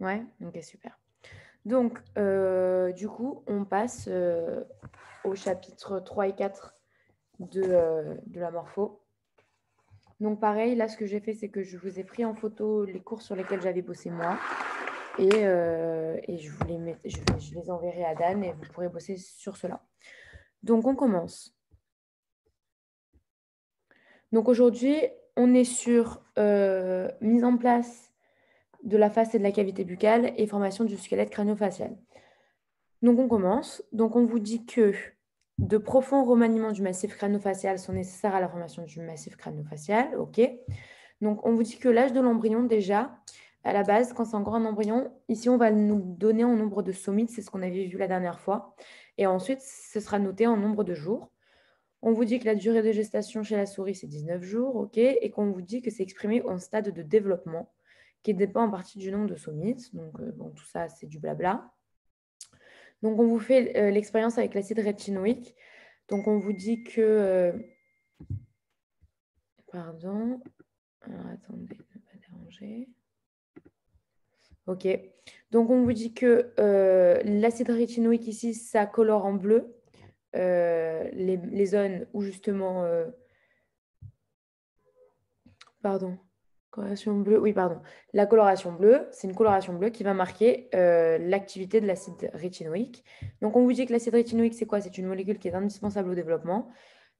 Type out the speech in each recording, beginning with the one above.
Ouais, ok, super. Donc, du coup, on passe au chapitre 3 et 4 de la morpho. Donc, pareil, là, ce que j'ai fait, c'est que je vous ai pris en photo les cours sur lesquels j'avais bossé moi. Et je vous les je les enverrai à Dan et vous pourrez bosser sur cela. Donc, on commence. Donc, aujourd'hui, on est sur mise en place de la face et de la cavité buccale et formation du squelette crânio-facial. Donc, on commence. Donc, on vous dit que de profonds remaniements du massif crânio-facial sont nécessaires à la formation du massif crânio-facial. OK. Donc, on vous dit que l'âge de l'embryon, déjà, à la base, quand c'est encore un embryon, ici, on va nous donner en nombre de somites, c'est ce qu'on avait vu la dernière fois. Et ensuite, ce sera noté en nombre de jours. On vous dit que la durée de gestation chez la souris, c'est 19 jours, OK, et qu'on vous dit que c'est exprimé en stade de développement, qui dépend en partie du nombre de somites. Donc, bon, tout ça, c'est du blabla. Donc, on vous fait l'expérience avec l'acide rétinoïque. Donc, on vous dit que... pardon. Alors, attendez, ne pas déranger. OK. Donc, on vous dit que l'acide rétinoïque ici, ça colore en bleu les zones où justement... pardon. Coloration bleue. Oui, pardon. La coloration bleue, c'est une coloration bleue qui va marquer l'activité de l'acide rétinoïque. Donc, on vous dit que l'acide rétinoïque, c'est quoi? C'est une molécule qui est indispensable au développement,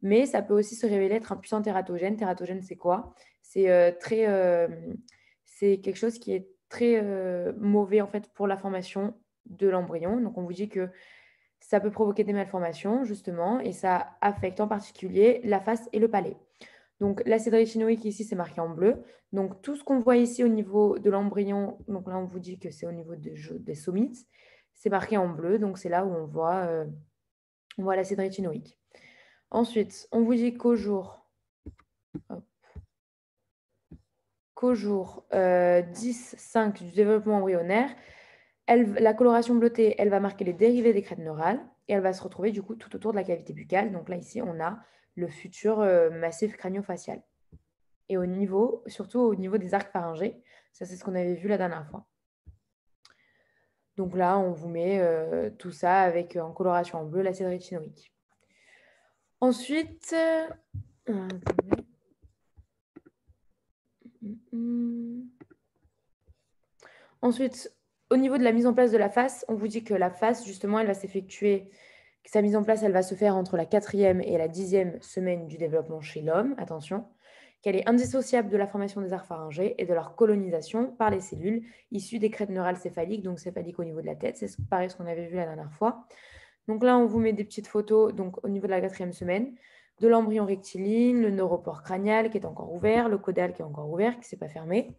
mais ça peut aussi se révéler être un puissant tératogène. Tératogène, c'est quoi? C'est c'est quelque chose qui est très mauvais en fait pour la formation de l'embryon. Donc, on vous dit que ça peut provoquer des malformations, justement, et ça affecte en particulier la face et le palais. Donc, l'acide rétinoïque, ici, c'est marqué en bleu. Donc, tout ce qu'on voit ici au niveau de l'embryon, donc là, on vous dit que c'est au niveau des somites, c'est marqué en bleu. Donc, c'est là où on voit l'acide rétinoïque. Ensuite, on vous dit qu'au jour, hop, 10-5 du développement embryonnaire, la coloration bleutée, elle va marquer les dérivés des crêtes neurales et elle va se retrouver du coup tout autour de la cavité buccale. Donc là, ici, on a le futur massif crânio-facial. Et surtout au niveau des arcs pharyngés, ça c'est ce qu'on avait vu la dernière fois. Donc là, on vous met tout ça avec en coloration en bleu l'acide rétinoïque. Ensuite, ensuite, au niveau de la mise en place de la face, on vous dit que la face, justement, elle va s'effectuer, sa mise en place, elle va se faire entre la 4e et la 10e semaine du développement chez l'homme, attention, qu'elle est indissociable de la formation des arcs pharyngés et de leur colonisation par les cellules issues des crêtes neurales céphaliques, donc céphaliques au niveau de la tête, c'est pareil ce qu'on avait vu la dernière fois. Donc là, on vous met des petites photos donc, au niveau de la 4e semaine, de l'embryon rectiligne, le neuropore crânial qui est encore ouvert, le caudal qui est encore ouvert, qui ne s'est pas fermé.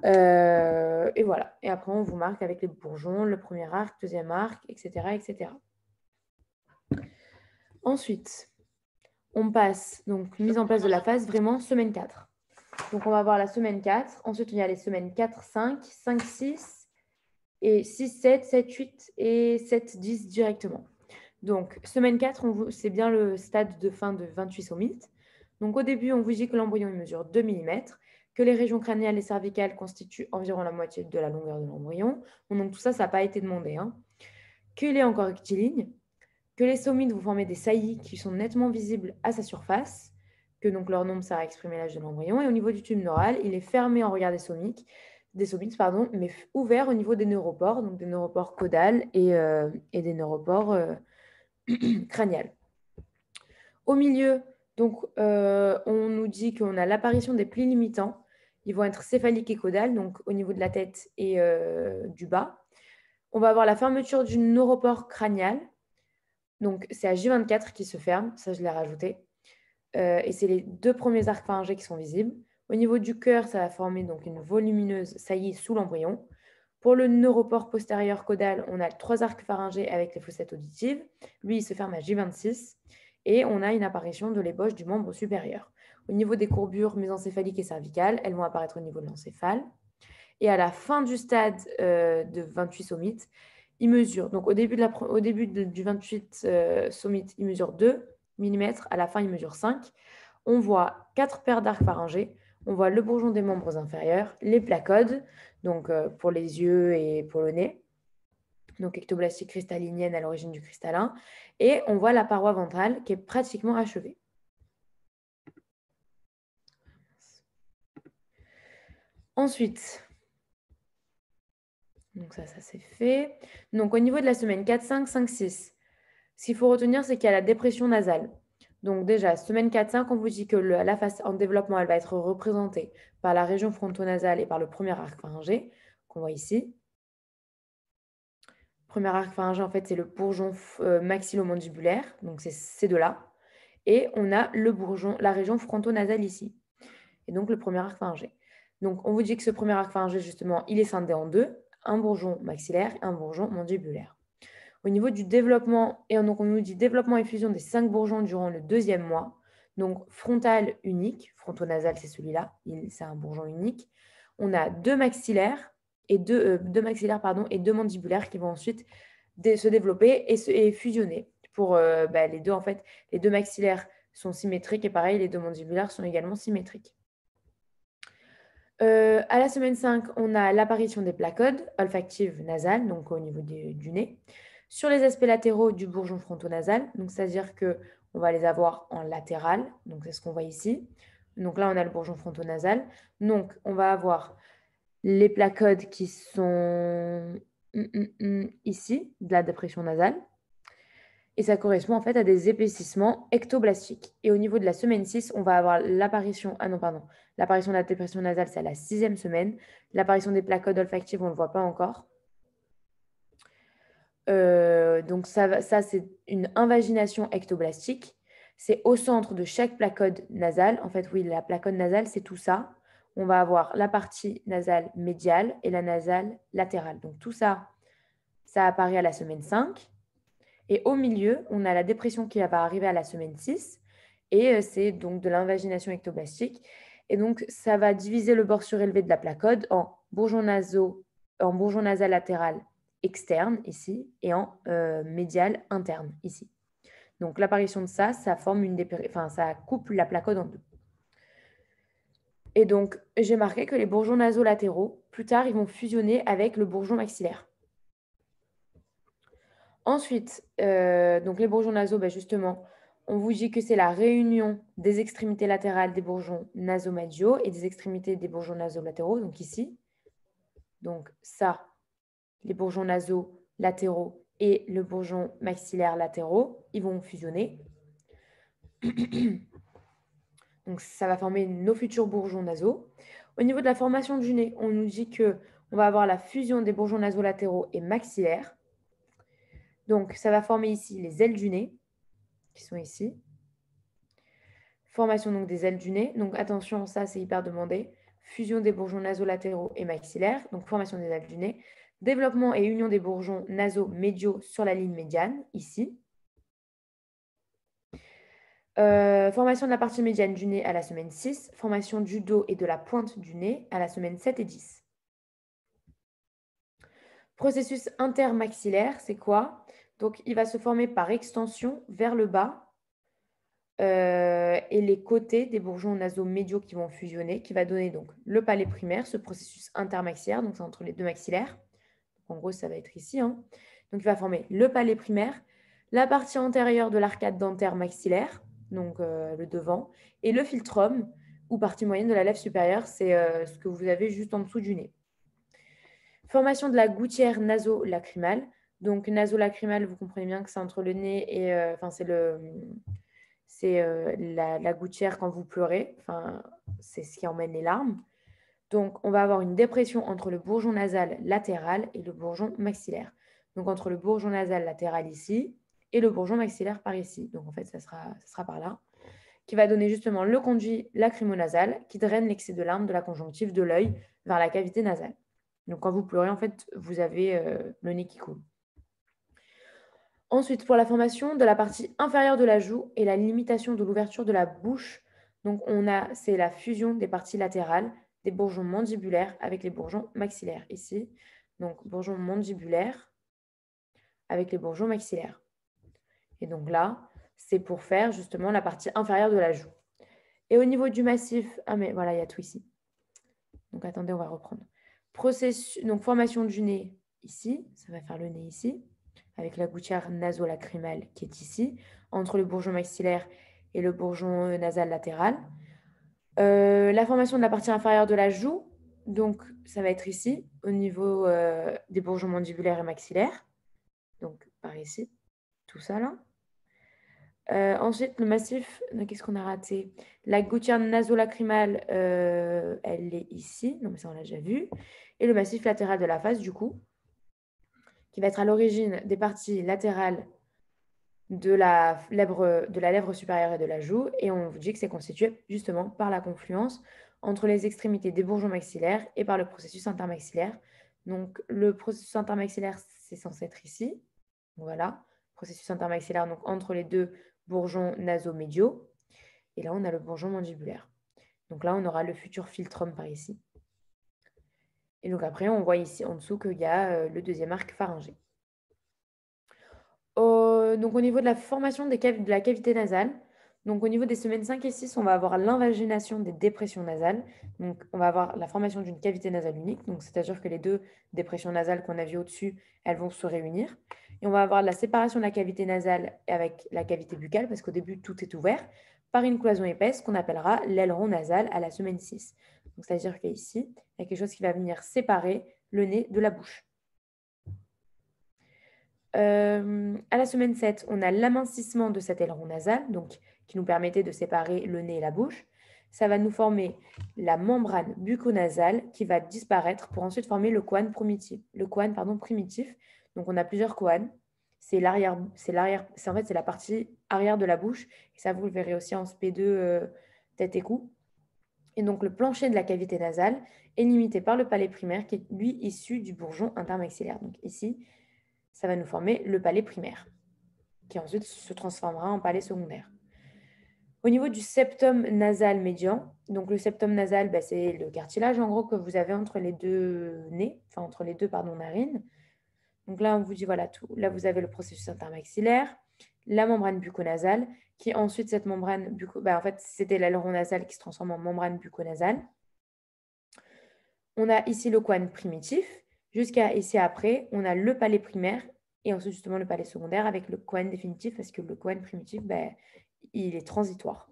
Et voilà. Et après, on vous marque avec les bourgeons, le premier arc, deuxième arc, etc., etc. Ensuite, on passe, donc mise en place de la phase, vraiment semaine 4. Donc, on va voir la semaine 4. Ensuite, il y a les semaines 4, 5, 5, 6 et 6, 7, 7, 8 et 7, 10 directement. Donc, semaine 4, c'est bien le stade de fin de 28 somites. Donc, au début, on vous dit que l'embryon mesure 2 mm, que les régions crâniales et cervicales constituent environ la moitié de la longueur de l'embryon. Bon, donc, tout ça, ça n'a pas été demandé. Qu'il est encore rectiligne, que les somites vont former des saillies qui sont nettement visibles à sa surface, que donc leur nombre sert à exprimer l'âge de l'embryon. Et au niveau du tube neural, il est fermé en regard des somites, mais ouvert au niveau des neuropores, donc des neuropores caudales et des neuropores crâniales. Au milieu, donc, on nous dit qu'on a l'apparition des plis limitants. Ils vont être céphaliques et caudales, donc au niveau de la tête et du bas. On va avoir la fermeture du neuropore crânial. Donc, c'est à J24 qui se ferme. Ça, je l'ai rajouté. Et c'est les 2 premiers arcs pharyngés qui sont visibles. Au niveau du cœur, ça va former donc une volumineuse saillie sous l'embryon. Pour le neuropore postérieur caudal, on a 3 arcs pharyngés avec les fossettes auditives. Lui, il se ferme à J26. Et on a une apparition de l'ébauche du membre supérieur. Au niveau des courbures mésencéphaliques et cervicales, elles vont apparaître au niveau de l'encéphale. Et à la fin du stade de 28 somites, il mesure, donc au début du 28 somites, il mesure 2 mm, à la fin, il mesure 5. On voit 4 paires d'arcs pharyngés. on voit le bourgeon des membres inférieurs, les placodes, donc pour les yeux et pour le nez, donc ectoblastie cristallinienne à l'origine du cristallin, et on voit la paroi ventrale qui est pratiquement achevée. Ensuite, donc ça c'est fait. Donc au niveau de la semaine 4, 5, 5, 6, ce qu'il faut retenir, c'est qu'il y a la dépression nasale. Donc déjà, semaine 4, 5, on vous dit que la face en développement, elle va être représentée par la région frontonasale et par le premier arc pharyngé, qu'on voit ici. Premier arc pharyngé, en fait, c'est le bourgeon maxillomandibulaire, donc c'est ces deux-là. Et on a le bourgeon, la région frontonasale ici. Et donc le premier arc pharyngé. Donc on vous dit que ce premier arc pharyngé, justement, il est scindé en deux, un bourgeon maxillaire et un bourgeon mandibulaire. Au niveau du développement, et donc on nous dit développement et fusion des 5 bourgeons durant le 2e mois. Donc frontal unique, frontonasal c'est celui-là, c'est un bourgeon unique. On a deux maxillaires et deux mandibulaires qui vont ensuite se développer et fusionner. Pour les deux, en fait, les deux maxillaires sont symétriques et pareil, les deux mandibulaires sont également symétriques. À la semaine 5, on a l'apparition des placodes olfactives nasales, donc au niveau du nez, sur les aspects latéraux du bourgeon frontonasal. Donc, c'est-à-dire qu'on va les avoir en latéral. Donc, c'est ce qu'on voit ici. Donc là, on a le bourgeon frontonasal. Donc, on va avoir les placodes qui sont ici, de la dépression nasale. Et ça correspond en fait à des épaississements ectoblastiques. Et au niveau de la semaine 6, on va avoir l'apparition, l'apparition de la dépression nasale, c'est à la 6e semaine. L'apparition des placodes olfactives, on ne le voit pas encore. Donc ça c'est une invagination ectoblastique. C'est au centre de chaque placode nasale. En fait, oui, la placode nasale, c'est tout ça. On va avoir la partie nasale médiale et la nasale latérale. Donc tout ça, ça apparaît à la semaine 5. Et au milieu, on a la dépression qui va arriver à la semaine 6. Et c'est donc de l'invagination ectoblastique. Et donc, ça va diviser le bord surélevé de la placode en bourgeon nasal latéral externe, ici, et en médial interne, ici. Donc, l'apparition de ça forme ça coupe la placode en deux. Et donc, j'ai marqué que les bourgeons nasolatéraux, plus tard, ils vont fusionner avec le bourgeon maxillaire. Ensuite, donc les bourgeons nasaux, justement, on vous dit que c'est la réunion des extrémités latérales des bourgeons nasomediaux et des extrémités des bourgeons nasolatéraux, donc ici. Donc ça, les bourgeons nasaux latéraux et le bourgeon maxillaire latéraux, ils vont fusionner. Donc ça va former nos futurs bourgeons nasaux. Au niveau de la formation du nez, on nous dit qu'on va avoir la fusion des bourgeons nasolatéraux et maxillaires. Donc, ça va former ici les ailes du nez, qui sont ici. Formation donc des ailes du nez. Donc, attention, ça, c'est hyper demandé. Fusion des bourgeons nasolatéraux et maxillaires. Donc, formation des ailes du nez. Développement et union des bourgeons naso-médiaux sur la ligne médiane, ici. Formation de la partie médiane du nez à la semaine 6. Formation du dos et de la pointe du nez à la semaine 7 et 10. Processus intermaxillaire, c'est quoi? Donc, il va se former par extension vers le bas et les côtés des bourgeons nasomédiaux qui vont fusionner, qui va donner donc le palais primaire, ce processus intermaxillaire, donc c'est entre les deux maxillaires. Donc, en gros, ça va être ici. Donc, il va former le palais primaire, la partie antérieure de l'arcade dentaire maxillaire, donc le devant, et le philtrum, ou partie moyenne de la lèvre supérieure, c'est ce que vous avez juste en dessous du nez. Formation de la gouttière naso-lacrymale. Donc, naso-lacrymale, vous comprenez bien que c'est entre le nez et... c'est la gouttière quand vous pleurez. C'est ce qui emmène les larmes. Donc, on va avoir une dépression entre le bourgeon nasal latéral et le bourgeon maxillaire. Donc, entre le bourgeon nasal latéral ici et le bourgeon maxillaire par ici. Donc, en fait, ça sera par là. Qui va donner justement le conduit lacrymonasal qui draine l'excès de larmes de la conjonctive de l'œil vers la cavité nasale. Donc, quand vous pleurez, en fait, vous avez le nez qui coule. Ensuite, pour la formation de la partie inférieure de la joue et la limitation de l'ouverture de la bouche, donc c'est la fusion des parties latérales des bourgeons mandibulaires avec les bourgeons maxillaires. Ici, donc bourgeons mandibulaires avec les bourgeons maxillaires. Et donc là, c'est pour faire justement la partie inférieure de la joue. Et au niveau du massif, ah mais voilà, il y a tout ici. Donc attendez, on va reprendre. Donc formation du nez ici, ça va faire le nez ici, avec la gouttière naso-lacrymale qui est ici, entre le bourgeon maxillaire et le bourgeon nasal latéral. La formation de la partie inférieure de la joue, donc ça va être ici, au niveau des bourgeons mandibulaires et maxillaires. Donc par ici, tout ça là. Ensuite, le massif, qu'est-ce qu'on a raté? La gouttière naso-lacrymale, elle est ici. Non, mais ça, on l'a déjà vu. Et le massif latéral de la face, du coup, qui va être à l'origine des parties latérales de la lèvre supérieure et de la joue. Et on vous dit que c'est constitué justement par la confluence entre les extrémités des bourgeons maxillaires et par le processus intermaxillaire. Donc, le processus intermaxillaire, c'est censé être ici. Voilà. Processus intermaxillaire, donc entre les deux bourgeons nasomédiaux. Et là, on a le bourgeon mandibulaire. Donc là, on aura le futur philtrum par ici. Et donc après, on voit ici en dessous qu'il y a le deuxième arc pharyngé. Donc au niveau de la formation de la cavité nasale, donc au niveau des semaines 5 et 6, on va avoir l'invagination des dépressions nasales. Donc on va avoir la formation d'une cavité nasale unique. Donc c'est-à-dire que les deux dépressions nasales qu'on a vues au-dessus, elles vont se réunir. Et on va avoir la séparation de la cavité nasale avec la cavité buccale, parce qu'au début, tout est ouvert, par une cloison épaisse qu'on appellera l'aileron nasal à la semaine 6. Donc c'est-à-dire qu'ici, il y a quelque chose qui va venir séparer le nez de la bouche. À la semaine 7, on a l'amincissement de cet aileron nasal, donc, qui nous permettait de séparer le nez et la bouche. Ça va nous former la membrane bucco-nasale qui va disparaître pour ensuite former le coane primitif. Donc, on a plusieurs coanes. C'est la partie arrière de la bouche. Et ça, vous le verrez aussi en SP2 tête et cou. Et donc, le plancher de la cavité nasale est limité par le palais primaire qui est, lui, issu du bourgeon intermaxillaire. Donc, ici, ça va nous former le palais primaire, qui ensuite se transformera en palais secondaire. Au niveau du septum nasal médian, donc le septum nasal, c'est le cartilage en gros que vous avez entre les deux nez, enfin entre les deux narines. Donc là, on vous dit voilà tout. Là, vous avez le processus intermaxillaire, la membrane bucco-nasale, qui ensuite, cette membrane en fait, c'était l'aileron nasal qui se transforme en membrane bucco-nasale. On a ici le coane primitif. Jusqu'à ici après, on a le palais primaire et ensuite justement le palais secondaire avec le coane définitif parce que le coane primitif, il est transitoire.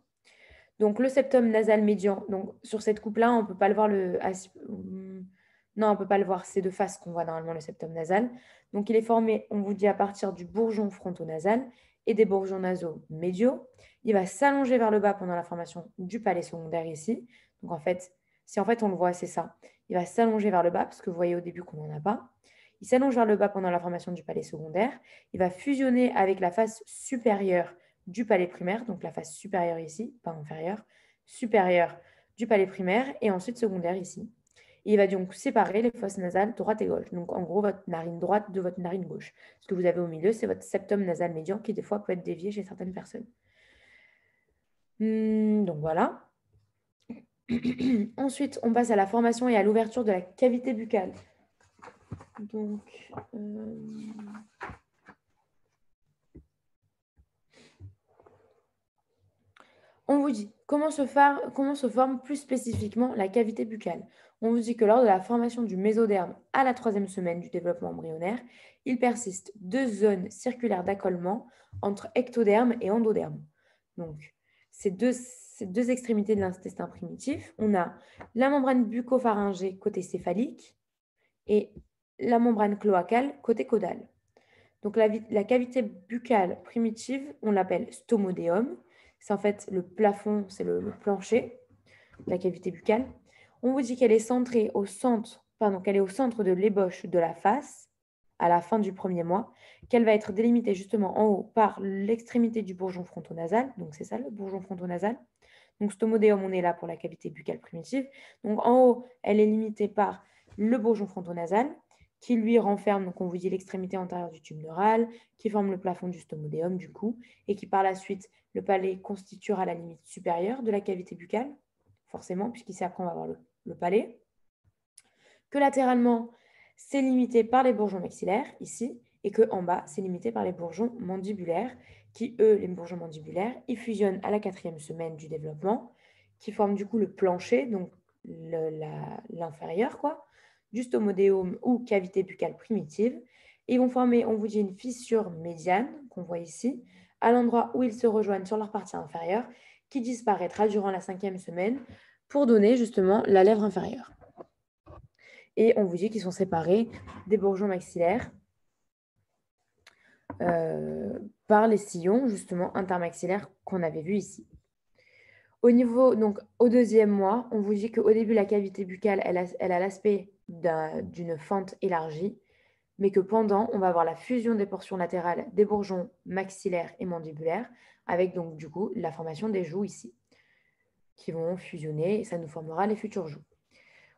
Donc le septum nasal médian, donc sur cette coupe-là, on ne peut pas le voir. Non, on ne peut pas le voir. C'est de face qu'on voit normalement le septum nasal. Donc il est formé, on vous dit, à partir du bourgeon frontonasal et des bourgeons nasaux médiaux. Il va s'allonger vers le bas pendant la formation du palais secondaire ici. Donc en fait, si en fait on le voit, c'est ça. Il va s'allonger vers le bas parce que vous voyez au début qu'on n'en a pas. Il s'allonge vers le bas pendant la formation du palais secondaire. Il va fusionner avec la face supérieure du palais primaire, donc la face supérieure ici, pas inférieure, supérieure du palais primaire et ensuite secondaire ici. Et il va donc séparer les fosses nasales droite et gauche. Donc en gros, votre narine droite de votre narine gauche. Ce que vous avez au milieu, c'est votre septum nasal médian qui des fois peut être dévié chez certaines personnes. Donc voilà. Ensuite, on passe à la formation et à l'ouverture de la cavité buccale. Donc, on vous dit comment se forme plus spécifiquement la cavité buccale. On vous dit que lors de la formation du mésoderme à la 3e semaine du développement embryonnaire, il persiste 2 zones circulaires d'accollement entre ectoderme et endoderme. Donc, ces deux extrémités de l'intestin primitif, on a la membrane bucco-pharyngée côté céphalique et la membrane cloacale côté caudal. Donc, la cavité buccale primitive, on l'appelle stomodéum. C'est en fait le plafond, c'est le plancher de la cavité buccale. On vous dit qu'elle est centrée qu'elle est au centre de l'ébauche de la face à la fin du 1er mois, qu'elle va être délimitée justement en haut par l'extrémité du bourgeon frontonasal. Donc, c'est ça le bourgeon frontonasal. Donc, stomodéum, on est là pour la cavité buccale primitive. Donc, en haut, elle est limitée par le bourgeon frontonasal qui lui renferme, donc on vous dit l'extrémité antérieure du tube neural, qui forme le plafond du stomodéum du coup, et qui par la suite, le palais constituera la limite supérieure de la cavité buccale, forcément, puisqu'ici après on va avoir le palais. Que latéralement, c'est limité par les bourgeons maxillaires, ici, et que en bas, c'est limité par les bourgeons mandibulaires, qui eux, les bourgeons mandibulaires, ils fusionnent à la 4e semaine du développement, qui forment du coup le plancher, donc l'inférieur, quoi, du stomodéum ou cavité buccale primitive. Et ils vont former, on vous dit, une fissure médiane, qu'on voit ici, à l'endroit où ils se rejoignent sur leur partie inférieure, qui disparaîtra durant la 5e semaine pour donner justement la lèvre inférieure. Et on vous dit qu'ils sont séparés des bourgeons maxillaires par les sillons justement intermaxillaires qu'on avait vus ici. Au niveau, donc au 2e mois, on vous dit qu'au début, la cavité buccale, elle a l'aspect d'une fente élargie, mais que pendant, on va avoir la fusion des portions latérales des bourgeons maxillaires et mandibulaires, avec donc du coup la formation des joues ici, qui vont fusionner et ça nous formera les futures joues.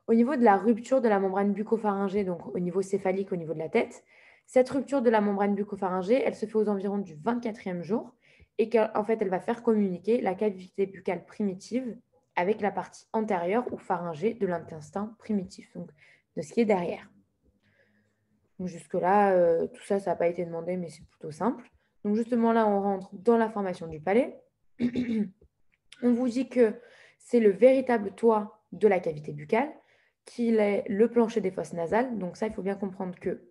Au niveau de la rupture de la membrane bucco-pharyngée, donc au niveau céphalique, au niveau de la tête, cette rupture de la membrane bucco-pharyngée, elle se fait aux environs du 24e jour et qu'en fait, elle va faire communiquer la cavité buccale primitive avec la partie antérieure ou pharyngée de l'intestin primitif, donc de ce qui est derrière. Donc jusque-là, tout ça, ça n'a pas été demandé, mais c'est plutôt simple. Donc justement, là, on rentre dans la formation du palais. On vous dit que c'est le véritable toit de la cavité buccale, qu'il est le plancher des fosses nasales. Donc ça, il faut bien comprendre que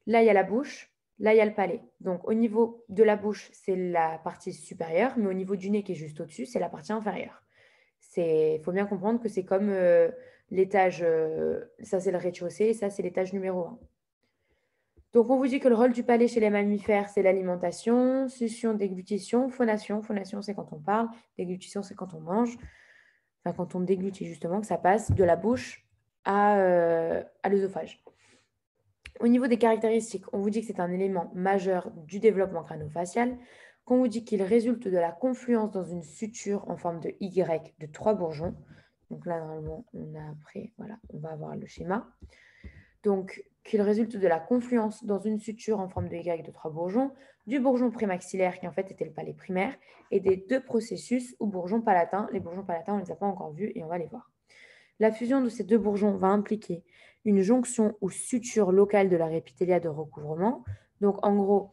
là, il y a la bouche, là, il y a le palais. Donc au niveau de la bouche, c'est la partie supérieure, mais au niveau du nez qui est juste au-dessus, c'est la partie inférieure. Il faut bien comprendre que c'est comme l'étage, ça c'est le rez-de-chaussée, et ça c'est l'étage numéro 1. Donc, on vous dit que le rôle du palais chez les mammifères, c'est l'alimentation, succion, déglutition, phonation. Phonation, c'est quand on parle. Déglutition, c'est quand on mange. Enfin, quand on déglutit, justement, que ça passe de la bouche à l'œsophage. Au niveau des caractéristiques, on vous dit que c'est un élément majeur du développement crânio-facial, qu'on vous dit qu'il résulte de la confluence dans une suture en forme de Y de 3 bourgeons. Donc là, normalement, on a après, voilà, on va avoir le schéma. Donc, qu'il résulte de la confluence dans une suture en forme de Y de 3 bourgeons, du bourgeon prémaxillaire qui en fait était le palais primaire, et des 2 processus ou bourgeons palatins. Les bourgeons palatins, on ne les a pas encore vus et on va les voir. La fusion de ces 2 bourgeons va impliquer une jonction ou suture locale de leur épithélia de recouvrement. Donc, en gros,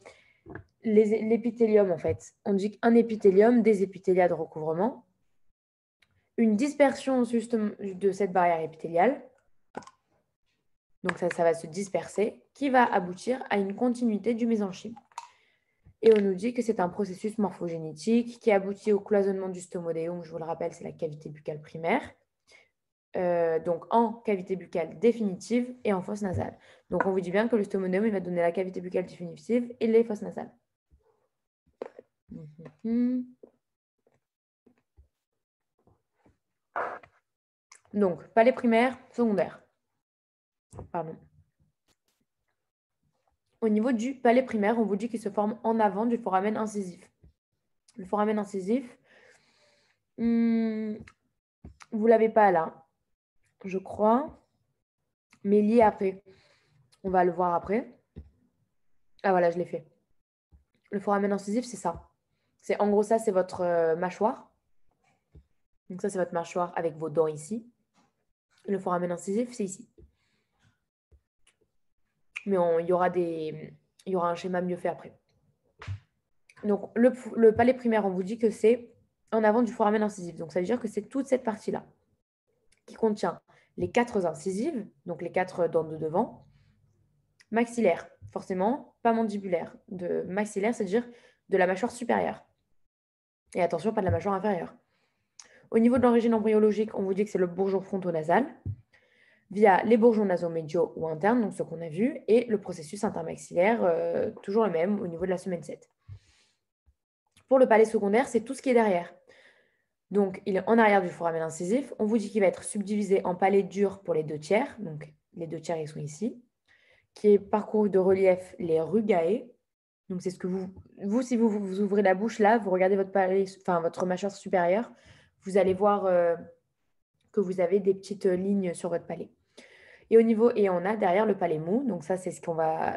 l'épithélium, en fait, on dit qu'un épithélium, des épithélias de recouvrement, une dispersion de cette barrière épithéliale. Donc ça va se disperser, qui va aboutir à une continuité du mésenchyme. Et on nous dit que c'est un processus morphogénétique qui aboutit au cloisonnement du stomodéum, je vous le rappelle, c'est la cavité buccale primaire, donc en cavité buccale définitive et en fosse nasale. Donc on vous dit bien que le stomodéum, il va donner la cavité buccale définitive et les fosses nasales. Donc, palais primaire, secondaire. Pardon. Au niveau du palais primaire, on vous dit qu'il se forme en avant du foramen incisif. Le foramen incisif, vous ne l'avez pas là, je crois, mais lié après. On va le voir après. Ah voilà, je l'ai fait. Le foramen incisif, c'est ça. En gros, ça, c'est votre mâchoire. Donc ça, c'est votre mâchoire avec vos dents ici. Le foramen incisif, c'est ici. Mais il y aura un schéma mieux fait après. Donc, le palais primaire, on vous dit que c'est en avant du foramen incisif. Donc, ça veut dire que c'est toute cette partie-là qui contient les 4 incisives, donc les 4 dents de devant, maxillaire, forcément, pas mandibulaire. De maxillaire, c'est-à-dire de la mâchoire supérieure. Et attention, pas de la mâchoire inférieure. Au niveau de l'origine embryologique, on vous dit que c'est le bourgeon frontonasal, via les bourgeons nasomédiaux ou internes, donc ce qu'on a vu, et le processus intermaxillaire, toujours le même au niveau de la semaine 7. Pour le palais secondaire, c'est tout ce qui est derrière. Donc, il est en arrière du foramen incisif. On vous dit qu'il va être subdivisé en palais dur pour les 2 tiers. Donc, les 2 tiers, ils sont ici. Qui est parcouru de relief les rugae. Donc, c'est ce que si vous ouvrez la bouche là, vous regardez votre palais, enfin votre mâchoire supérieure, vous allez voir que vous avez des petites lignes sur votre palais. Et on a derrière le palais mou. Donc, ça, c'est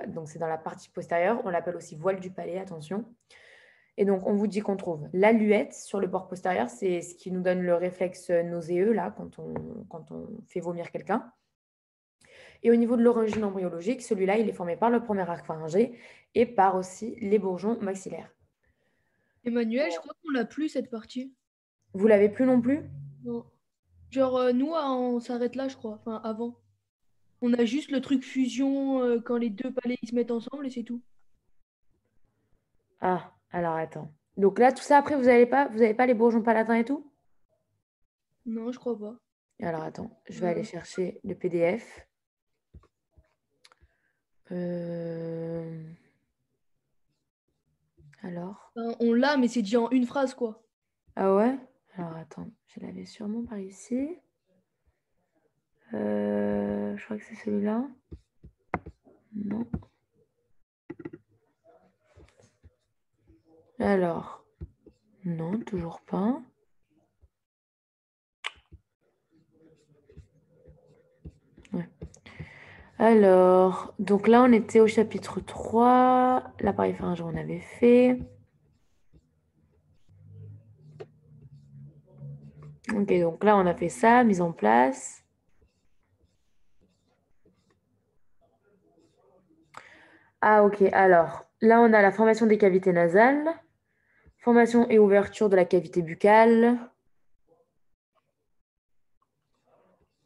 donc, c'est dans la partie postérieure. On l'appelle aussi voile du palais, attention. Et donc, on vous dit qu'on trouve la luette sur le bord postérieur. C'est ce qui nous donne le réflexe nauséeux, là, quand on fait vomir quelqu'un. Et au niveau de l'origine embryologique, celui-là, il est formé par le premier arc pharyngé et par aussi les bourgeons maxillaires. Emmanuel, je crois qu'on l'a plus, cette partie. Vous l'avez plus non plus? Non. Genre, nous, on s'arrête là, je crois. Enfin, avant. On a juste le truc fusion quand les deux palais ils se mettent ensemble et c'est tout. Ah, alors attends. Donc là, tout ça, après, vous avez pas les bourgeons palatins et tout? Non, je crois pas. Alors attends, je vais aller Euh, chercher le PDF. Euh, Alors. enfin, on l'a, mais c'est dit en une phrase, quoi. Ah ouais? Alors attends, je l'avais sûrement par ici. Je crois que c'est celui-là. Non. Alors, non, toujours pas. Ouais. Alors, donc là, on était au chapitre 3. L'appareil pharyngé, on avait fait. Ok, donc là, on a fait ça, mise en place. Ah, ok. Alors, là, on a la formation des cavités nasales, formation et ouverture de la cavité buccale.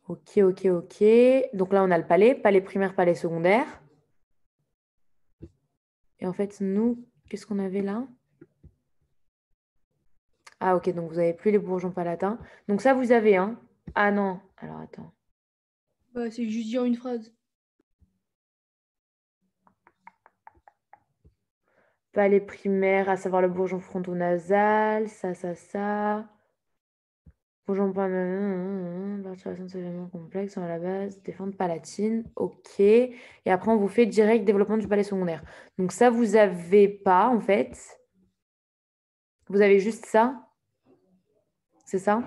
Ok, ok, ok. Donc là, on a le palais primaire, palais secondaire. Et en fait, nous, qu'est-ce qu'on avait là? Ah, ok, donc vous n'avez plus les bourgeons palatins. Donc ça, vous avez, hein? Ah non, alors attends. Bah, c'est juste dit en une phrase. Palais primaire, à savoir le bourgeon frontonasal, ça. Bourgeon participation de ce événement complexe à la base, défense palatine, ok. Et après, on vous fait direct développement du palais secondaire. Donc ça, vous avez pas, en fait. Vous avez juste ça, c'est ça?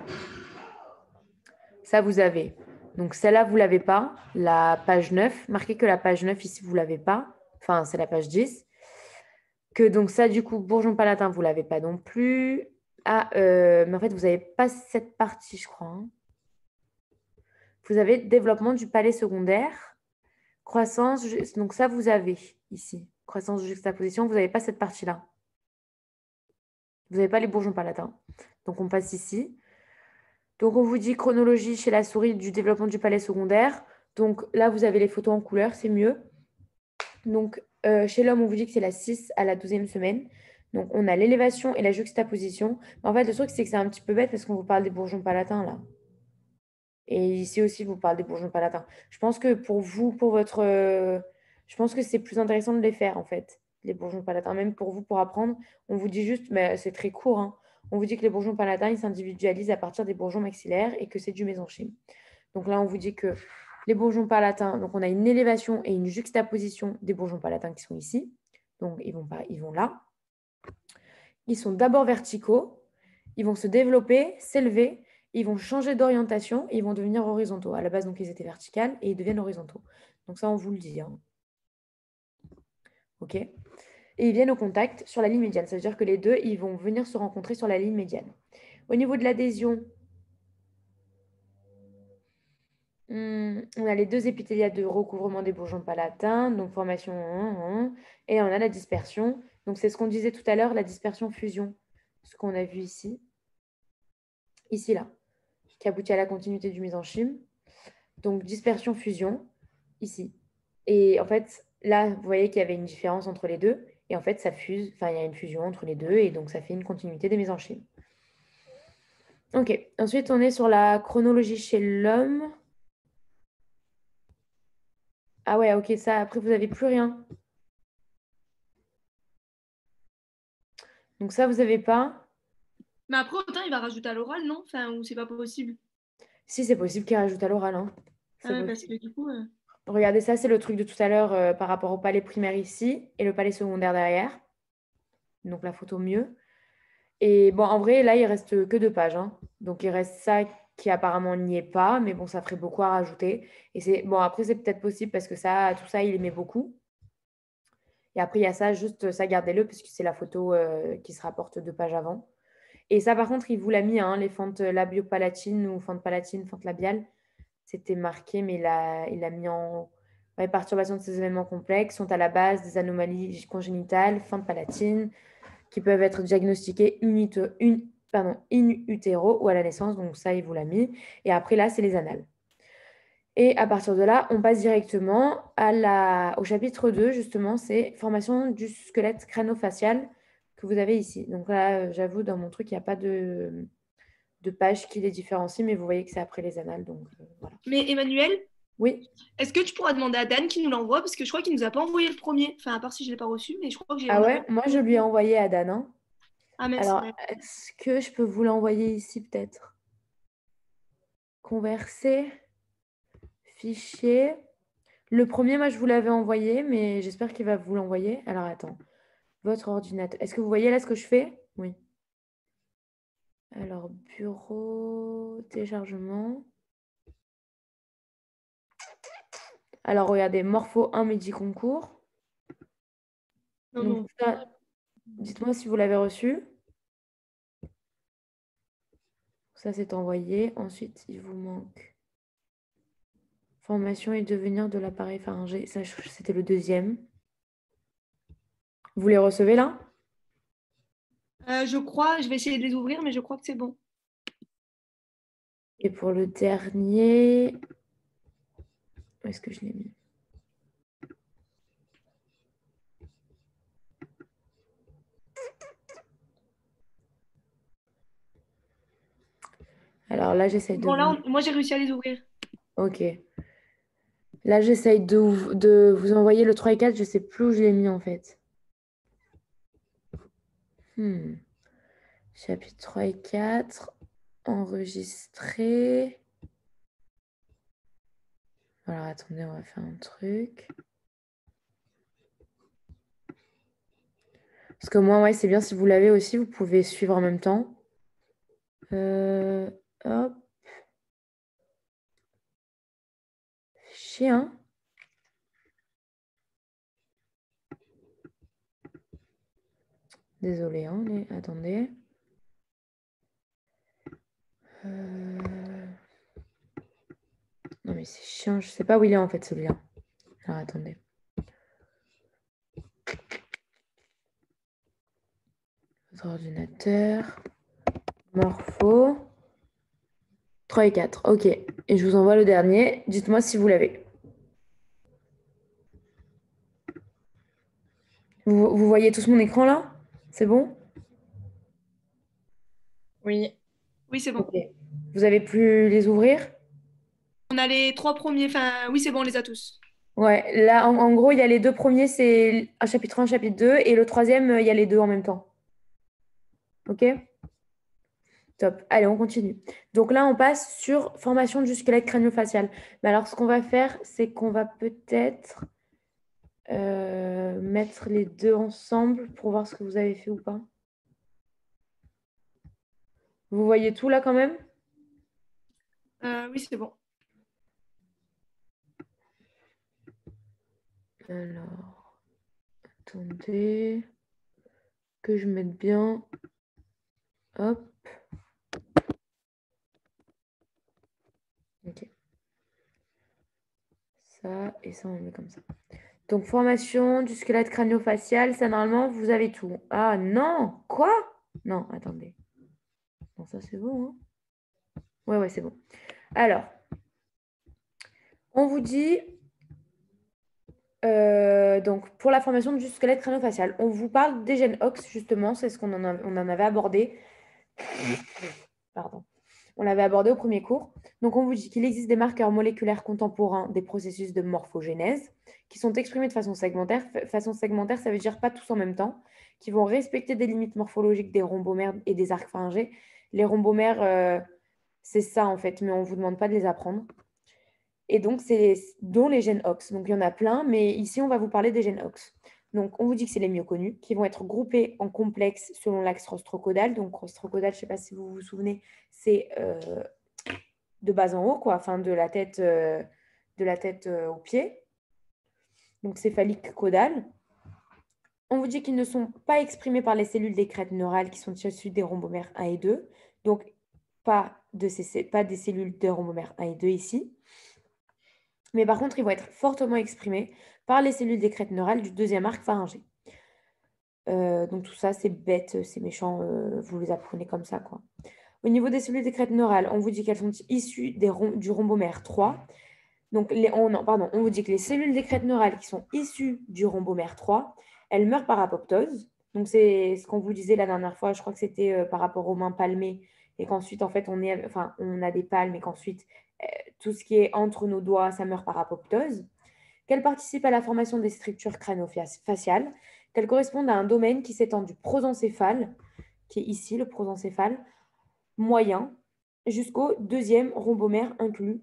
Ça, vous avez. Donc celle-là, vous l'avez pas. La page 9, marquez que la page 9 ici, vous l'avez pas. Enfin, c'est la page 10. Que donc ça, du coup, bourgeon palatin, vous l'avez pas non plus. Ah, mais en fait, vous n'avez pas cette partie, je crois, hein. Vous avez développement du palais secondaire, croissance, donc ça, vous avez ici. Croissance de juxtaposition, vous n'avez pas cette partie-là. Vous n'avez pas les bourgeons palatins. Donc on passe ici. Donc on vous dit chronologie chez la souris du développement du palais secondaire. Donc là, vous avez les photos en couleur, c'est mieux. Donc chez l'homme, on vous dit que c'est la 6 à la 12e semaine. Donc on a l'élévation et la juxtaposition. En fait, le truc, c'est que c'est un petit peu bête parce qu'on vous parle des bourgeons palatins là. Et ici aussi, vous parlez des bourgeons palatins. Je pense que pour vous, pour votre... je pense que c'est plus intéressant de les faire, en fait, les bourgeons palatins. Même pour vous, pour apprendre, on vous dit juste, mais c'est très court, hein. On vous dit que les bourgeons palatins, ils s'individualisent à partir des bourgeons maxillaires et que c'est du mésenchyme. Donc là, on vous dit que les bourgeons palatins, donc on a une élévation et une juxtaposition des bourgeons palatins qui sont ici. Donc ils vont là. Ils sont d'abord verticaux, ils vont se développer, s'élever, ils vont changer d'orientation, ils vont devenir horizontaux. À la base, donc, ils étaient verticales et ils deviennent horizontaux. Donc ça, on vous le dit, hein. OK? Et ils viennent au contact sur la ligne médiane. Ça veut dire que les deux, ils vont venir se rencontrer sur la ligne médiane. Au niveau de l'adhésion, on a les deux épithéliales de recouvrement des bourgeons palatins, donc formation, et on a la dispersion. Donc c'est ce qu'on disait tout à l'heure, la dispersion-fusion, ce qu'on a vu ici, là, qui aboutit à la continuité du mésenchyme. Donc dispersion-fusion, ici. Et en fait, là, vous voyez qu'il y avait une différence entre les deux. Et en fait, ça fuse, enfin, il y a une fusion entre les deux, et donc ça fait une continuité des mésenchymes. Ok, ensuite, on est sur la chronologie chez l'homme. Ah ouais, ok, ça, après, vous n'avez plus rien. Donc ça, vous n'avez pas. Mais après, autant il va rajouter à l'oral, non? Enfin, ou c'est pas possible. Si, c'est possible qu'il rajoute à l'oral, hein. Ah C'est ouais, parce possible. que du coup. Regardez, ça, c'est le truc de tout à l'heure par rapport au palais primaire ici et le palais secondaire derrière. Donc la photo mieux. Et bon, en vrai, là, il reste que 2 pages, hein. Donc, il reste ça qui apparemment n'y est pas, mais bon, ça ferait beaucoup à rajouter. Et c'est bon, après, c'est peut-être possible parce que ça, tout ça, il aimait beaucoup. Et après, il y a ça, juste ça, gardez-le parce que c'est la photo qui se rapporte 2 pages avant. Et ça, par contre, il vous l'a mis, hein, les fentes labiopalatines ou fentes palatines, fentes labiales. C'était marqué, mais il a mis en. Les perturbations de ces événements complexes sont à la base des anomalies congénitales, fentes palatines, qui peuvent être diagnostiquées in utero ou à la naissance. Donc ça, il vous l'a mis. Et après, là, c'est les annales. Et à partir de là, on passe directement au chapitre 2, justement, c'est formation du squelette crânio-facial que vous avez ici. Donc là, j'avoue, dans mon truc, il n'y a pas de page qui les différencie, mais vous voyez que c'est après les annales. Donc voilà. Mais Emmanuel, Oui. est-ce que tu pourras demander à Dan qui nous l'envoie? Parce que je crois qu'il nous a pas envoyé le premier. Enfin, à part si je ne l'ai pas reçu, mais je crois que Ah on a pas. ouais, moi, je lui ai envoyé à Dan, hein. Ah, mince. Alors, est-ce que je peux vous l'envoyer ici, peut-être? Converser, fichier. Le premier, moi, je vous l'avais envoyé, mais j'espère qu'il va vous l'envoyer. Alors, attends. Votre ordinateur. Est-ce que vous voyez là ce que je fais? Oui. Alors, bureau, téléchargement. Alors, regardez, Morpho 1 Midi Concours. Non, Donc, non. ça, dites-moi si vous l'avez reçu. Ça, c'est envoyé. Ensuite, il vous manque formation et devenir de l'appareil pharyngé. Ça, c'était le deuxième. Vous les recevez là? Je crois, je vais essayer de les ouvrir, mais je crois que c'est bon. Et pour le dernier, où est-ce que je l'ai mis? Alors là, j'essaie de Bon, là, vous... moi, j'ai réussi à les ouvrir. Ok. Là, j'essaye de vous envoyer le 3 et 4. Je ne sais plus où je l'ai mis en fait. Chapitre 3 et 4. Enregistrer. Alors, attendez, on va faire un truc. Parce que moi, ouais, c'est bien si vous l'avez aussi, vous pouvez suivre en même temps. Hop. Chien. Désolée, hein, mais attendez. Non, mais c'est chiant. Je sais pas où il est en fait, celui-là. Alors, attendez. Votre ordinateur. Morpho. 3 et 4. Ok. Et je vous envoie le dernier. Dites-moi si vous l'avez. Vous voyez tous mon écran là? C'est bon? Oui. Oui, c'est bon. Ok. Vous avez pu les ouvrir? On a les 3 premiers. Enfin, oui, c'est bon, on les a tous. Ouais. Là, en gros, il y a les deux premiers, c'est un chapitre 1, chapitre 2. Et le troisième, il y a les deux en même temps. Ok? Top. Allez, on continue. Donc là, on passe sur formation du squelette crânio-facial. Mais alors, ce qu'on va faire, c'est qu'on va peut-être mettre les deux ensemble pour voir ce que vous avez fait ou pas. Vous voyez tout là quand même? Oui, c'est bon. Alors, attendez que je mette bien. Hop. Ok. Ça et ça, on met comme ça. Donc, formation du squelette crânio-facial, ça, normalement, vous avez tout. Ah non! Quoi? Non, attendez. Non, ça, c'est bon, hein? Ouais, c'est bon. Alors, on vous dit, donc, pour la formation du squelette crânio-facial, on vous parle des gènes OX, justement, c'est ce qu'on on en avait abordé. Pardon. On l'avait abordé au premier cours. Donc, on vous dit qu'il existe des marqueurs moléculaires contemporains des processus de morphogénèse qui sont exprimés de façon segmentaire. Façon segmentaire, ça veut dire pas tous en même temps, qui vont respecter des limites morphologiques des rhombomères et des arcs pharyngés. Les rhombomères, c'est ça en fait, mais on ne vous demande pas de les apprendre. Et donc, c'est dont les gènes OX. Donc, il y en a plein, mais ici, on va vous parler des gènes OX. Donc, on vous dit que c'est les mieux connus, qui vont être groupés en complexes selon l'axe rostrocaudal. Donc, rostrocaudal, je ne sais pas si vous vous souvenez, c'est de bas en haut, quoi, enfin de la tête au pied. Donc, céphalique caudal. On vous dit qu'ils ne sont pas exprimés par les cellules des crêtes neurales qui sont issues des rhombomères 1 et 2. Donc, pas des cellules de rhombomères 1 et 2 ici. Mais par contre, ils vont être fortement exprimés par les cellules des crêtes neurales du deuxième arc pharyngé. Donc tout ça, c'est bête, c'est méchant, vous les apprenez comme ça, quoi. Au niveau des cellules des crêtes neurales, on vous dit qu'elles sont issues du rhombomère 3. Donc, on vous dit que les cellules des crêtes neurales qui sont issues du rhombomère 3, elles meurent par apoptose. Donc, c'est ce qu'on vous disait la dernière fois, je crois que c'était par rapport aux mains palmées, et qu'ensuite, en fait, on a des palmes, et qu'ensuite, tout ce qui est entre nos doigts, ça meurt par apoptose. Qu'elles participent à la formation des structures crânio-faciales, qu'elles correspondent à un domaine qui s'étend du prosencéphale, qui est ici, le prosencéphale, moyen, jusqu'au deuxième rhombomère inclus,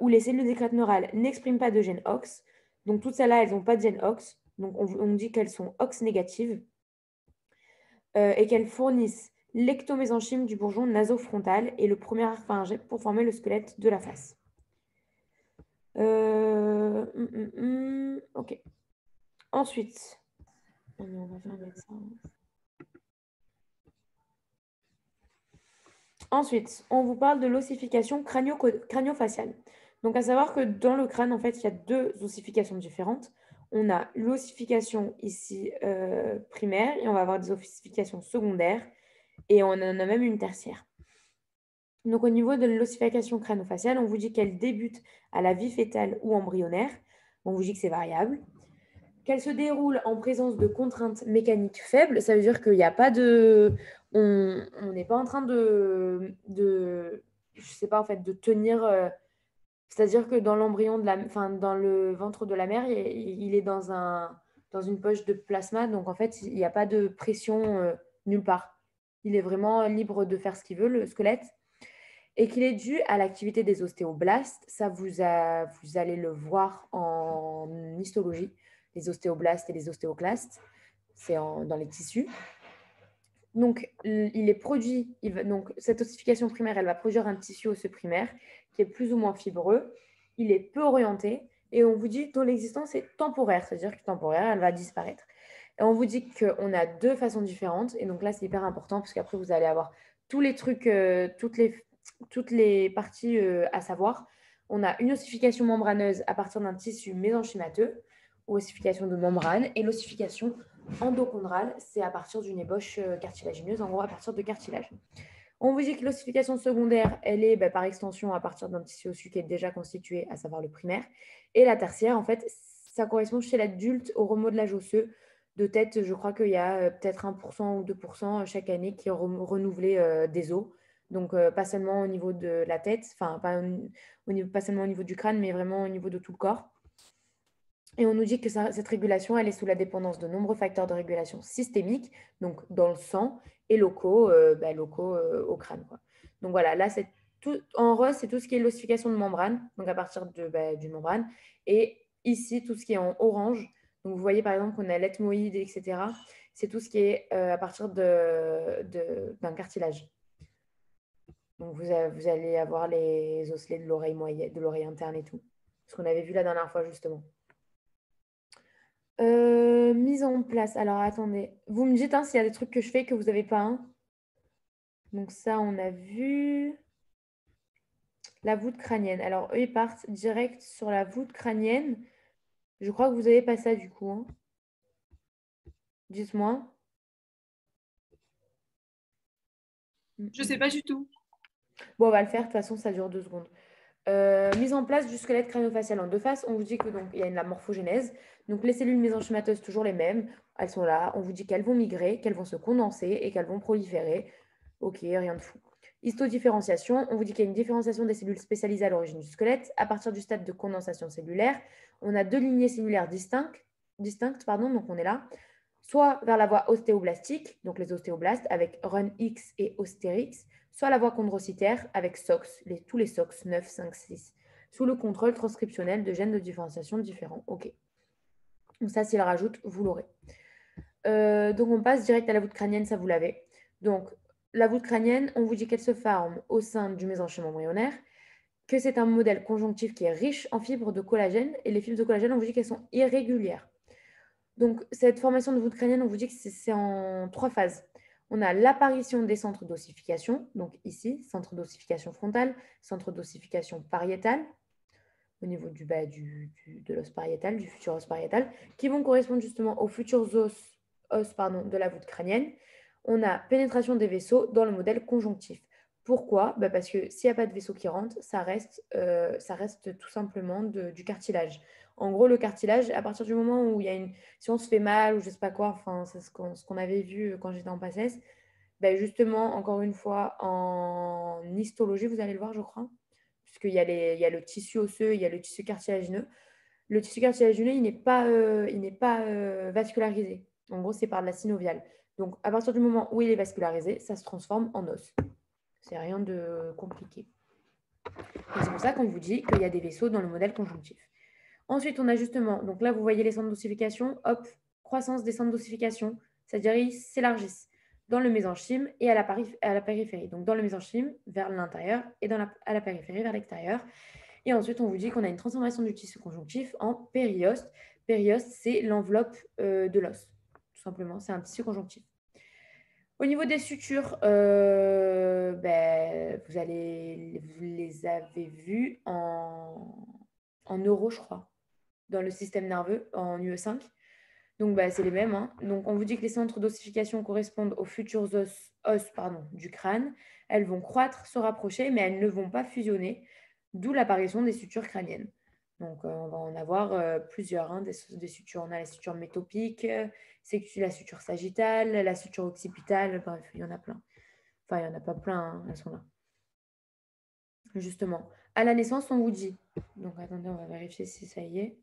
où les cellules des crêtes neurales n'expriment pas de gène OX. Donc, toutes celles-là, elles n'ont pas de gène OX. Donc, on dit qu'elles sont OX négatives et qu'elles fournissent l'ectomésenchyme du bourgeon nasofrontal et le premier arc pharyngé pour former le squelette de la face. Ok. Ensuite, on va faire avec ça. Ensuite, on vous parle de l'ossification crânio-faciale. Donc, à savoir que dans le crâne, en fait, il y a deux ossifications différentes. On a l'ossification ici primaire et on va avoir des ossifications secondaires et on en a même une tertiaire. Donc, au niveau de l'ossification crânio-faciale, on vous dit qu'elle débute à la vie fœtale ou embryonnaire. On vous dit que c'est variable. Qu'elle se déroule en présence de contraintes mécaniques faibles, ça veut dire qu'il n'y a pas de... On n'est pas en train je sais pas, en fait, de tenir... c'est-à-dire que dans l'embryon, dans le ventre de la mère, il est dans une poche de plasma, donc en fait, il n'y a pas de pression nulle part. Il est vraiment libre de faire ce qu'il veut, le squelette. Et qu'il est dû à l'activité des ostéoblastes. Ça, vous allez le voir en histologie, les ostéoblastes et les ostéoclastes. C'est dans les tissus. Donc, il est produit, donc cette ossification primaire, elle va produire un tissu osseux primaire qui est plus ou moins fibreux. Il est peu orienté et on vous dit que l'existence est temporaire, c'est-à-dire que temporaire, elle va disparaître. Et on vous dit qu'on a deux façons différentes. Et donc là, c'est hyper important parce qu'après, vous allez avoir tous les trucs, toutes les parties à savoir. On a une ossification membraneuse à partir d'un tissu mésenchymateux, ou ossification de membrane, et l'ossification endochondrale, c'est à partir d'une ébauche cartilagineuse, en gros à partir de cartilage. On vous dit que l'ossification secondaire, elle est par extension à partir d'un tissu osseux qui est déjà constitué, à savoir le primaire. Et la tertiaire, en fait, ça correspond chez l'adulte au remodelage osseux. De tête, je crois qu'il y a peut-être 1% ou 2% chaque année qui est renouvelé des os. Donc, pas seulement au niveau de la tête, enfin, pas seulement au niveau du crâne, mais vraiment au niveau de tout le corps. Et on nous dit que cette régulation, elle est sous la dépendance de nombreux facteurs de régulation systémiques, donc dans le sang, et locaux au crâne, quoi. Donc voilà, là, c'est tout, en rose, c'est tout ce qui est l'ossification de membrane, donc à partir d'une membrane. Et ici, tout ce qui est en orange, donc vous voyez par exemple qu'on a l'ethmoïde, etc. C'est tout ce qui est à partir d'un cartilage. Donc vous allez avoir les osselets de l'oreille moyenne, de l'oreille interne et tout. Ce qu'on avait vu la dernière fois, justement. Mise en place. Alors, attendez. Vous me dites s'il y a des trucs que je fais que vous n'avez pas. Hein. Donc, ça, on a vu. La voûte crânienne. Alors, eux, ils partent direct sur la voûte crânienne. Je crois que vous n'avez pas ça, du coup. Hein. Dites-moi. Je sais pas du tout. Bon, on va le faire. De toute façon, ça dure 2 secondes. Mise en place du squelette crânio-facial en deux faces. On vous dit que il y a la morphogénèse. Donc, les cellules mésenchymateuses, toujours les mêmes. Elles sont là. On vous dit qu'elles vont migrer, qu'elles vont se condenser et qu'elles vont proliférer. Ok, rien de fou. Histodifférenciation, on vous dit qu'il y a une différenciation des cellules spécialisées à l'origine du squelette. À partir du stade de condensation cellulaire, on a deux lignées cellulaires distinctes, donc on est là, soit vers la voie ostéoblastique, donc les ostéoblastes avec RUNX et Ostérix, soit la voie chondrocytaire avec SOX, tous les SOX 9, 5, 6, sous le contrôle transcriptionnel de gènes de différenciation différents. Ok. Donc ça, s'il rajoute, vous l'aurez. Donc on passe direct à la voûte crânienne, ça vous l'avez. Donc la voûte crânienne, on vous dit qu'elle se forme au sein du mésenchyme embryonnaire, que c'est un modèle conjonctif qui est riche en fibres de collagène, et les fibres de collagène, on vous dit qu'elles sont irrégulières. Donc cette formation de voûte crânienne, on vous dit que c'est en 3 phases. On a l'apparition des centres d'ossification, donc ici, centre d'ossification frontale, centre d'ossification pariétale, au niveau de l'os pariétal, du futur os pariétal, qui vont correspondre justement aux futurs os os de la voûte crânienne, on a pénétration des vaisseaux dans le modèle conjonctif. Pourquoi? Parce que s'il n'y a pas de vaisseau qui rentre, ça reste tout simplement du cartilage. En gros, le cartilage, à partir du moment où il y a si on se fait mal ou je ne sais pas quoi, enfin, c'est ce qu'on avait vu quand j'étais en PACES, justement, encore une fois, en histologie, vous allez le voir, je crois, puisqu'il y a le tissu osseux, il y a le tissu cartilagineux. Le tissu cartilagineux, il n'est pas vascularisé. En gros, c'est par de la synoviale. Donc, à partir du moment où il est vascularisé, ça se transforme en os. C'est rien de compliqué. C'est pour ça qu'on vous dit qu'il y a des vaisseaux dans le modèle conjonctif. Ensuite, on a justement, donc là, vous voyez les centres d'ossification, hop, croissance des centres d'ossification, c'est-à-dire ils s'élargissent dans le mésenchyme et à la périphérie. Donc, dans le mésenchyme, vers l'intérieur et à la périphérie, vers l'extérieur. Et ensuite, on vous dit qu'on a une transformation du tissu conjonctif en périoste. Périoste, c'est l'enveloppe de l'os, tout simplement. C'est un tissu conjonctif. Au niveau des sutures, vous les avez vues en neuro, je crois, dans le système nerveux, en UE5. Donc, c'est les mêmes. Hein. Donc, on vous dit que les centres d'ossification correspondent aux futurs os du crâne. Elles vont croître, se rapprocher, mais elles ne vont pas fusionner, d'où l'apparition des sutures crâniennes. Donc, on va en avoir plusieurs, hein, des sutures. On a la suture métopique, la suture sagittale, la suture occipitale, bref, il y en a plein. Enfin, il n'y en a pas plein, hein, elles sont là. Justement, à la naissance, on vous dit. Donc, attendez, on va vérifier si ça y est.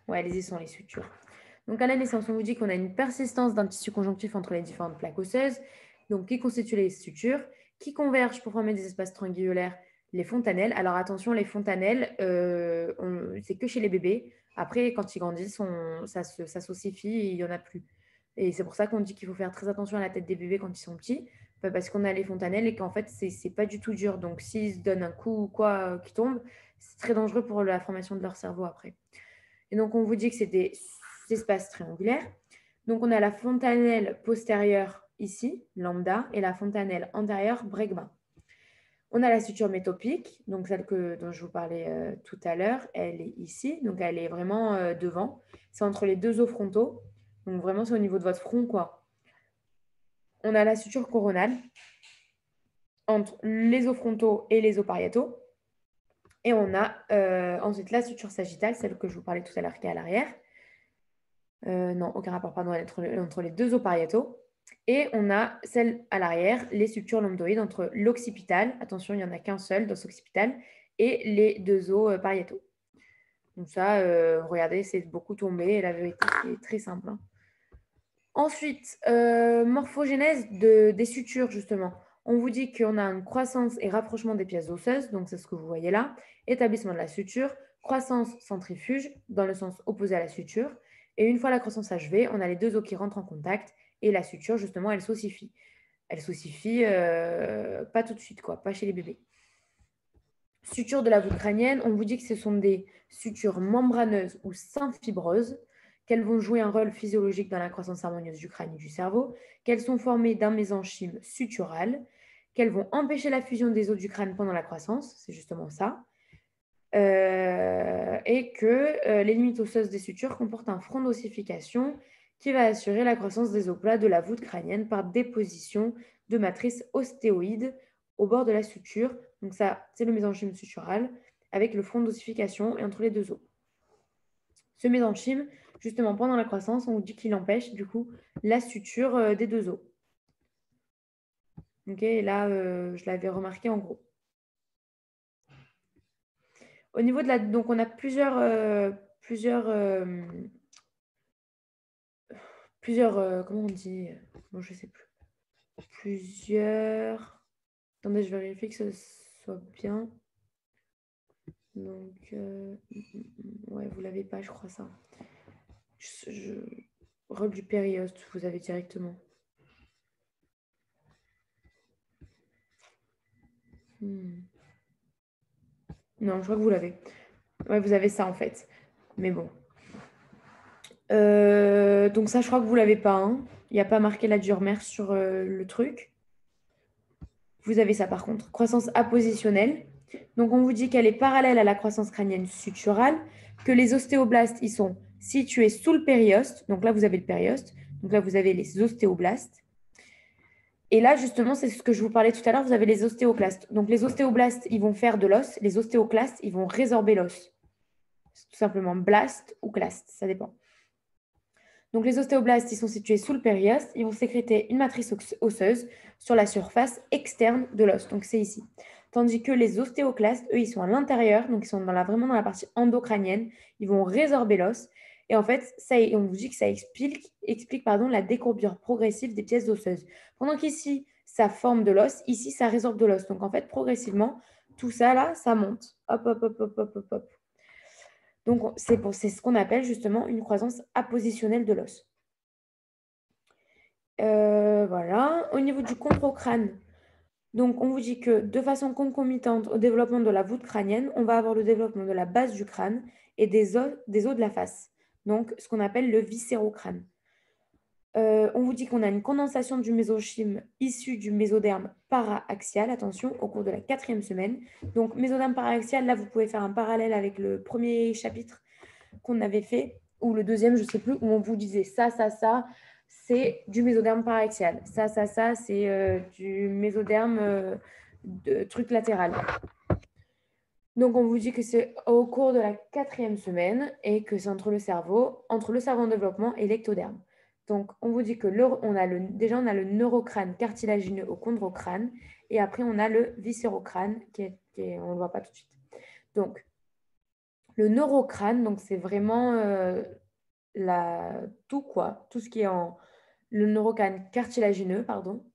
Ouais, elles y sont, les sutures. Donc, à la naissance, on vous dit qu'on a une persistance d'un tissu conjonctif entre les différentes plaques osseuses, donc qui constituent les sutures, qui convergent pour former des espaces triangulaires, les fontanelles. Alors, attention, les fontanelles, c'est que chez les bébés. Après, quand ils grandissent, ça s'ossifie et il n'y en a plus. Et c'est pour ça qu'on dit qu'il faut faire très attention à la tête des bébés quand ils sont petits, parce qu'on a les fontanelles et qu'en fait, c'est pas du tout dur. Donc, s'ils se donnent un coup ou quoi qui tombe, c'est très dangereux pour la formation de leur cerveau après. Et donc, on vous dit que c'est des espaces triangulaires. Donc, on a la fontanelle postérieure ici, lambda, et la fontanelle antérieure, bregma. On a la suture métopique, donc celle dont je vous parlais tout à l'heure. Elle est ici, donc elle est vraiment devant. C'est entre les deux os frontaux. Donc, vraiment, c'est au niveau de votre front, quoi. On a la suture coronale entre les os frontaux et les os pariétaux. Et on a ensuite la suture sagittale, celle que je vous parlais tout à l'heure, qui est à l'arrière. Non, aucun rapport, pardon, entre les deux os pariétaux. Et on a celle à l'arrière, les sutures lambdoïdes entre l'occipital, attention, il n'y en a qu'un seul dans l'occipital, et les deux os pariétaux. Donc ça, regardez, c'est beaucoup tombé, et la vérité, c'est très simple. Hein. Ensuite, morphogénèse des sutures, justement. On vous dit qu'on a une croissance et rapprochement des pièces osseuses, donc c'est ce que vous voyez là. Établissement de la suture, croissance centrifuge, dans le sens opposé à la suture. Et une fois la croissance achevée, on a les deux os qui rentrent en contact et la suture, justement, elle s'ossifie. Elle s'ossifie pas tout de suite, quoi, pas chez les bébés. Suture de la voûte crânienne, on vous dit que ce sont des sutures membraneuses ou symphibreuses, qu'elles vont jouer un rôle physiologique dans la croissance harmonieuse du crâne et du cerveau, qu'elles sont formées d'un mésenchyme sutural, qu'elles vont empêcher la fusion des os du crâne pendant la croissance, c'est justement ça, et que les limites osseuses des sutures comportent un front d'ossification qui va assurer la croissance des os plats de la voûte crânienne par déposition de matrices ostéoïdes au bord de la suture. Donc ça, c'est le mésenchyme sutural avec le front d'ossification et entre les deux os. Ce mésenchyme, justement, pendant la croissance, on vous dit qu'il empêche, du coup, la suture des deux os. Ok, et là, je l'avais remarqué en gros. Au niveau de la... Donc, on a plusieurs comment on dit? Bon, je ne sais plus. Plusieurs... Attendez, je vérifie que ce soit bien. Donc, ouais, vous ne l'avez pas, je crois ça. Rôle du périoste, vous avez directement. Non, je crois que vous l'avez. Ouais, vous avez ça en fait. Mais bon. Donc ça, je crois que vous ne l'avez pas. Hein. Il n'y a pas marqué la Durmer sur le truc. Vous avez ça par contre. Croissance appositionnelle. Donc on vous dit qu'elle est parallèle à la croissance crânienne suturale, que les ostéoblastes, ils sont situés sous le périoste. Donc là, vous avez le périoste. Donc là, vous avez les ostéoblastes. Et là, justement, c'est ce que je vous parlais tout à l'heure, vous avez les ostéoclastes. Donc les ostéoblastes, ils vont faire de l'os. Les ostéoclastes, ils vont résorber l'os. C'est tout simplement blast ou claste, ça dépend. Donc les ostéoblastes, ils sont situés sous le périoste. Ils vont sécréter une matrice osseuse sur la surface externe de l'os. Donc c'est ici. Tandis que les ostéoclastes, eux, ils sont à l'intérieur. Donc ils sont vraiment dans la partie endocrânienne. Ils vont résorber l'os. Et en fait, on vous dit que ça explique la décourbure progressive des pièces osseuses. Pendant qu'ici, ça forme de l'os, ici, ça résorbe de l'os. Donc en fait, progressivement, tout ça là, ça monte. Hop, hop, hop, hop, hop, hop, hop. Donc c'est ce qu'on appelle justement une croissance appositionnelle de l'os. Voilà. Au niveau du chondrocrâne, donc on vous dit que de façon concomitante au développement de la voûte crânienne, on va avoir le développement de la base du crâne et des os de la face. Donc ce qu'on appelle le viscérocrâne. On vous dit qu'on a une condensation du mésenchyme issu du mésoderme paraaxial, attention, au cours de la 4e semaine. Donc mésoderme paraaxial, là vous pouvez faire un parallèle avec le premier chapitre qu'on avait fait, ou le deuxième, je ne sais plus, où on vous disait ça, c'est du mésoderme paraxial. Ça, c'est du mésoderme de truc latéral. Donc, on vous dit que c'est au cours de la 4e semaine et que c'est entre le cerveau en développement et l'ectoderme. Donc, on vous dit que on a le neurocrâne cartilagineux au chondrocrâne et après, on a le viscérocrâne on ne le voit pas tout de suite. Donc, le neurocrâne, donc c'est vraiment tout ce qui est le neurocrâne cartilagineux, pardon.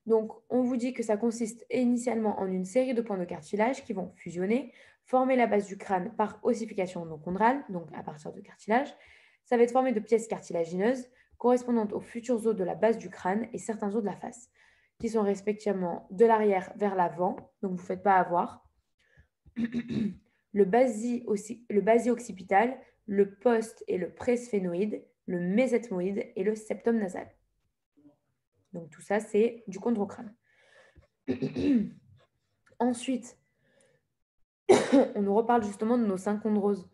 Donc, on vous dit que ça consiste initialement en une série de points de cartilage qui vont fusionner, former la base du crâne par ossification endochondrale, donc à partir de cartilage. Ça va être formé de pièces cartilagineuses correspondantes aux futurs os de la base du crâne et certains os de la face, qui sont respectivement de l'arrière vers l'avant, donc vous ne faites pas avoir, le basi-occipital, le post- et le présphénoïde, le mésethmoïde et le septum nasal. Donc tout ça, c'est du chondrocrâne. Ensuite, on nous reparle justement de nos synchondroses.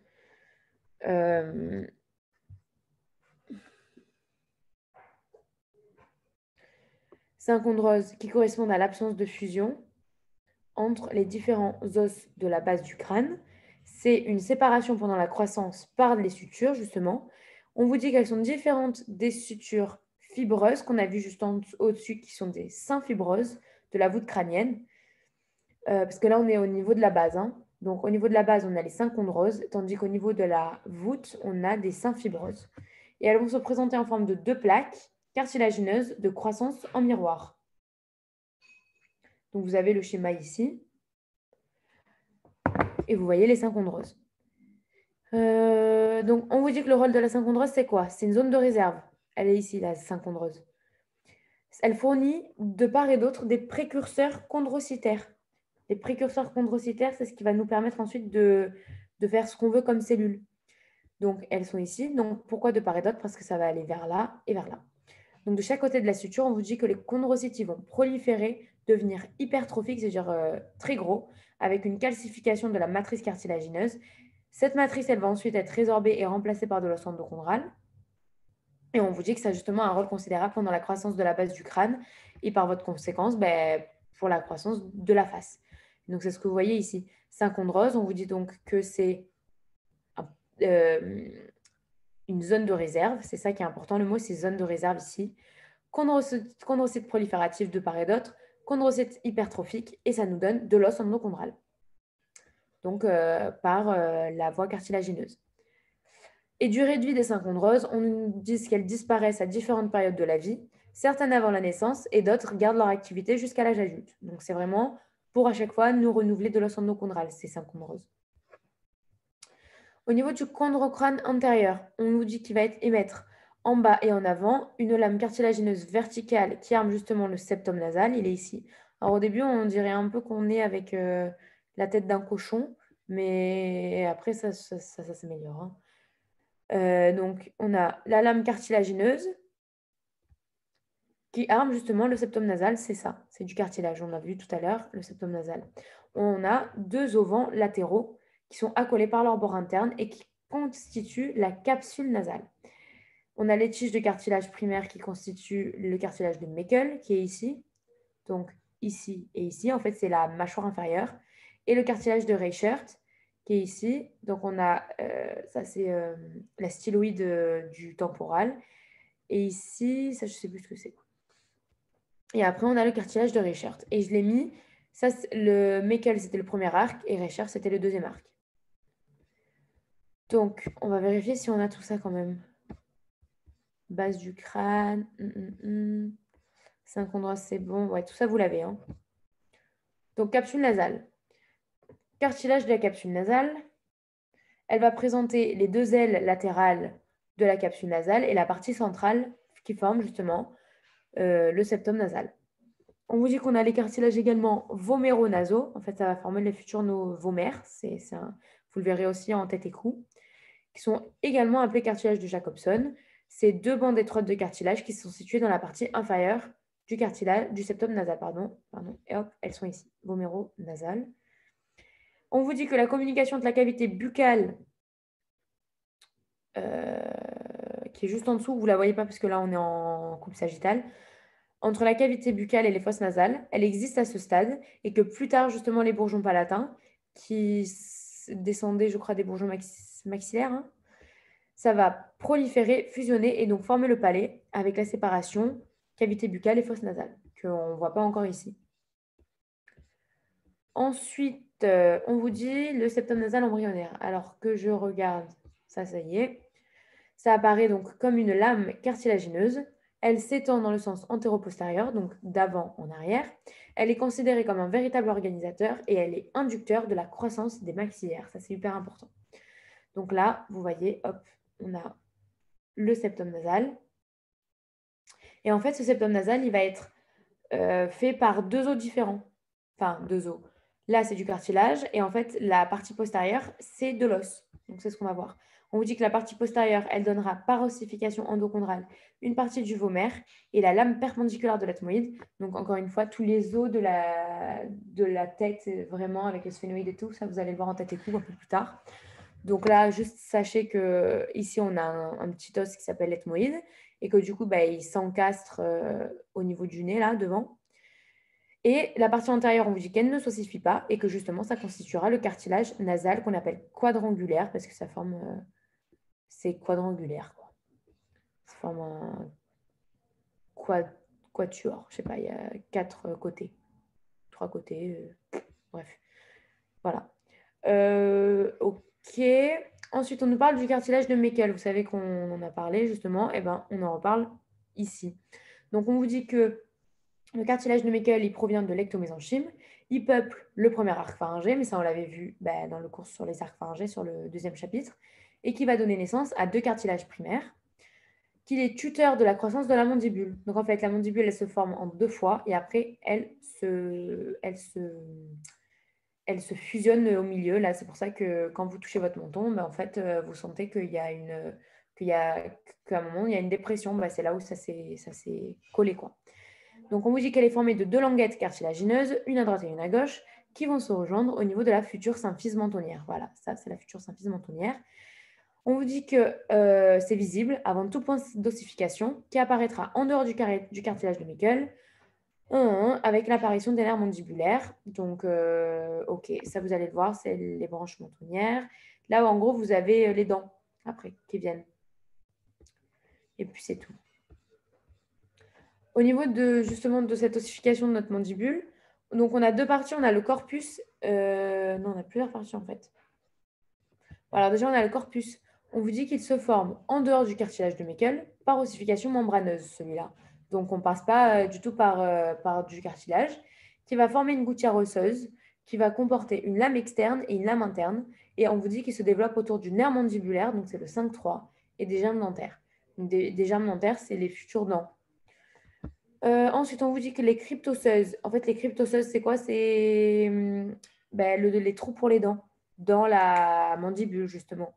Synchondroses qui correspondent à l'absence de fusion entre les différents os de la base du crâne. C'est une séparation pendant la croissance par les sutures, justement. On vous dit qu'elles sont différentes des sutures fibreuses qu'on a vues juste au-dessus, qui sont des synfibreuses de la voûte crânienne. Parce que là, on est au niveau de la base. Hein. Donc, au niveau de la base, on a les synchondroses, tandis qu'au niveau de la voûte, on a des synfibreuses. Et elles vont se présenter en forme de 2 plaques cartilagineuses de croissance en miroir. Donc, vous avez le schéma ici. Et vous voyez les synchondroses. Donc, on vous dit que le rôle de la synchondrose, c'est quoi? C'est une zone de réserve. Elle est ici, la synchondrose. Elle fournit de part et d'autre des précurseurs chondrocytaires. Les précurseurs chondrocytaires, c'est ce qui va nous permettre ensuite de faire ce qu'on veut comme cellules. Donc, elles sont ici. Donc, pourquoi de part et d'autre? Parce que ça va aller vers là et vers là. Donc, de chaque côté de la suture, on vous dit que les chondrocytes vont proliférer, devenir hypertrophiques, c'est-à-dire très gros, avec une calcification de la matrice cartilagineuse. Cette matrice, elle va ensuite être résorbée et remplacée par de l'os endochondral. Et on vous dit que ça a justement un rôle considérable pendant la croissance de la base du crâne et par votre conséquence, pour la croissance de la face. Donc, c'est ce que vous voyez ici. Synchondrose, on vous dit donc que c'est une zone de réserve. C'est ça qui est important. Le mot, c'est zone de réserve ici. Chondrocyte prolifératif de part et d'autre, chondrocyte hypertrophique, et ça nous donne de l'os endochondral. Donc, par la voie cartilagineuse. Et durée de vie des synchondroses, on nous dit qu'elles disparaissent à différentes périodes de la vie, certaines avant la naissance et d'autres gardent leur activité jusqu'à l'âge adulte. Donc, c'est vraiment pour à chaque fois nous renouveler de l'os endochondral, ces synchondroses. Au niveau du chondrocrâne antérieur, on nous dit qu'il va émettre en bas et en avant une lame cartilagineuse verticale qui arme justement le septum nasal. Il est ici. Alors, au début, on dirait un peu qu'on est avec la tête d'un cochon, mais après, ça s'améliore. Hein. Donc, on a la lame cartilagineuse qui arme justement le septum nasal. C'est ça, c'est du cartilage. On l'a vu tout à l'heure, le septum nasal. On a 2 auvents latéraux qui sont accolés par leur bord interne et qui constitue la capsule nasale. On a les tiges de cartilage primaire qui constituent le cartilage de Meckel, qui est ici. Donc, ici et ici. En fait, c'est la mâchoire inférieure. Et le cartilage de Reichert, qui est ici. Donc, on a, ça c'est la styloïde du temporal. Et ici, ça, je ne sais plus ce que c'est. Et après, on a le cartilage de Reichert. Et je l'ai mis, ça, le Meckel, c'était le premier arc, et Reichert, c'était le deuxième arc. Donc, on va vérifier si on a tout ça quand même. Base du crâne. 5 endroits, c'est bon. Ouais, tout ça, vous l'avez. Hein. Donc, capsule nasale. Cartilage de la capsule nasale. Elle va présenter les deux ailes latérales de la capsule nasale et la partie centrale qui forme justement le septum nasal. On vous dit qu'on a les cartilages également voméronasaux. En fait, ça va former les futurs vomères. Vous le verrez aussi en tête et cou. Qui sont également appelés cartilages de Jacobson. C'est deux bandes étroites de cartilage qui sont situées dans la partie inférieure du cartilage du septum nasal. Pardon. Et hop, elles sont ici. Voméronasales. On vous dit que la communication entre la cavité buccale, qui est juste en dessous, vous ne la voyez pas parce que là, on est en coupe sagittale, entre la cavité buccale et les fosses nasales, elle existe à ce stade et que plus tard, justement, les bourgeons palatins, qui descendaient, je crois, des bourgeons maxillaires, hein, ça va proliférer, fusionner et donc former le palais avec la séparation cavité buccale et fosse nasale, qu'on ne voit pas encore ici. Ensuite, on vous dit le septum nasal embryonnaire. Alors que je regarde, ça y est. Ça apparaît donc comme une lame cartilagineuse. Elle s'étend dans le sens antéro-postérieur, donc d'avant en arrière. Elle est considérée comme un véritable organisateur et elle est inducteur de la croissance des maxillaires. Ça, c'est hyper important. Donc là, vous voyez, hop, on a le septum nasal. Et en fait, ce septum nasal, il va être fait par deux os différents. Enfin, deux os. Là, c'est du cartilage. Et en fait, la partie postérieure, c'est de l'os. Donc, c'est ce qu'on va voir. On vous dit que la partie postérieure, elle donnera par ossification endochondrale une partie du vomère et la lame perpendiculaire de l'ethmoïde. Donc, encore une fois, tous les os de la tête, vraiment, avec les sphénoïdes et tout, ça, vous allez le voir en tête et cou un peu plus tard. Donc là, juste sachez qu'ici, on a un petit os qui s'appelle l'ethmoïde et que du coup, il s'encastre au niveau du nez, là, devant. Et la partie antérieure, on vous dit qu'elle ne s'ossifie pas et que justement, ça constituera le cartilage nasal qu'on appelle quadrangulaire parce que ça forme... c'est quadrangulaire, quoi. Ça forme un quatuor. Je sais pas, il y a 4 côtés. 3 côtés. Bref. Voilà. Ok. Ensuite, on nous parle du cartilage de Meckel. Vous savez qu'on en a parlé, justement. Eh bien, on en reparle ici. Donc, on vous dit que le cartilage de Meckel, il provient de l'ectomésenchyme. Il peuple le premier arc pharyngé, mais ça, on l'avait vu dans le cours sur les arcs pharyngés, sur le 2e chapitre, et qui va donner naissance à 2 cartilages primaires, qu'il est tuteur de la croissance de la mandibule. Donc, en fait, la mandibule, elle se forme en 2 fois, et après, elle se fusionne au milieu. Là, c'est pour ça que quand vous touchez votre menton, en fait, vous sentez qu'à un moment, il y a une dépression. C'est là où ça s'est collé, quoi. Donc, on vous dit qu'elle est formée de 2 languettes cartilagineuses, une à droite et une à gauche, qui vont se rejoindre au niveau de la future symphyse mentonnière. Voilà, ça, c'est la future symphyse mentonnière. On vous dit que c'est visible avant tout point d'ossification qui apparaîtra en dehors du cartilage de Meckel avec l'apparition des nerfs mandibulaires. Donc, ok, ça, vous allez le voir, c'est les branches mentonnières. Là, en gros, vous avez les dents après qui viennent. Et puis, c'est tout. Au niveau justement de cette ossification de notre mandibule, donc on a 2 parties. On a le corpus. Non, on a plusieurs parties en fait. Voilà, déjà, on a le corpus. On vous dit qu'il se forme en dehors du cartilage de Meckel par ossification membraneuse, celui-là. Donc, on ne passe pas du tout par du cartilage, qui va former une gouttière osseuse, qui va comporter une lame externe et une lame interne. Et on vous dit qu'il se développe autour du nerf mandibulaire, donc c'est le 5-3, et des germes dentaires. Donc, des germes dentaires, c'est les futures dents. Ensuite, on vous dit que les cryptosseuses, en fait, les cryptosseuses, c'est quoi? C'est les trous pour les dents dans la mandibule, justement.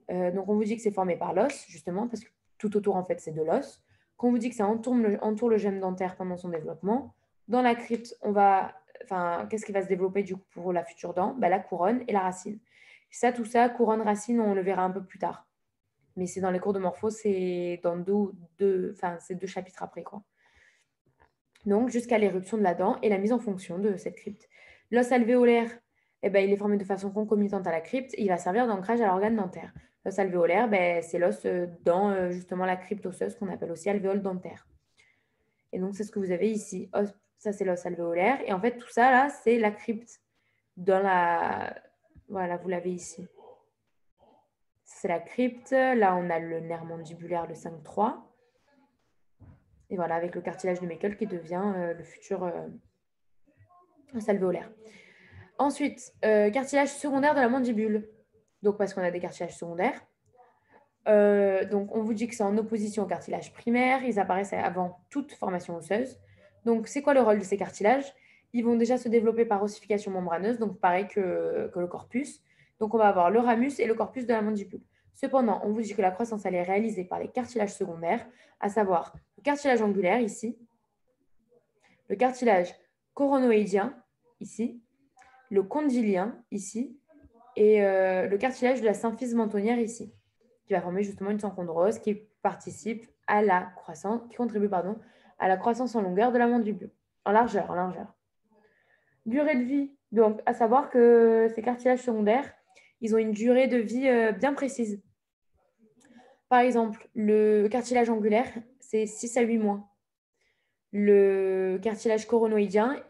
Donc, on vous dit que c'est formé par l'os, justement, parce que tout autour, en fait, c'est de l'os. Qu'on vous dit que ça entoure le gemme dentaire pendant son développement. Dans la crypte, qu'est-ce qui va se développer du coup pour la future dent? La couronne et la racine. Ça, tout ça, couronne, racine, on le verra un peu plus tard. Mais c'est dans les cours de morpho, c'est dans c'est 2 chapitres après, quoi. Donc, jusqu'à l'éruption de la dent et la mise en fonction de cette crypte. L'os alvéolaire, il est formé de façon concomitante à la crypte. Il va servir d'ancrage à l'organe dentaire. L'os alvéolaire, c'est l'os dans justement la crypte osseuse qu'on appelle aussi alvéole dentaire. Et donc, c'est ce que vous avez ici. Ça, c'est l'os alvéolaire. Et en fait, tout ça, là, c'est la crypte. Voilà, vous l'avez ici. C'est la crypte. Là, on a le nerf mandibulaire, le 5-3. Et voilà, avec le cartilage de Meckel qui devient le futur os alvéolaire. Ensuite, cartilage secondaire de la mandibule. Donc, parce qu'on a des cartilages secondaires. Donc, on vous dit que c'est en opposition au cartilage primaire. Ils apparaissent avant toute formation osseuse. Donc, c'est quoi le rôle de ces cartilages? Ils vont déjà se développer par ossification membraneuse, donc pareil que le corpus. Donc, on va avoir le ramus et le corpus de la mandibule. Cependant, on vous dit que la croissance, elle est réalisée par les cartilages secondaires, à savoir le cartilage angulaire, ici, le cartilage coronoïdien, ici, le condylien, ici, et le cartilage de la symphyse mentonnière, ici, qui va former justement une synchondrose qui participe à la croissance, qui contribue, à la croissance en longueur de la mandibule, en largeur. Durée de vie, donc à savoir que ces cartilages secondaires, ils ont une durée de vie bien précise. Par exemple, le cartilage angulaire, c'est 6 à 8 mois. Le cartilage coronoïdien,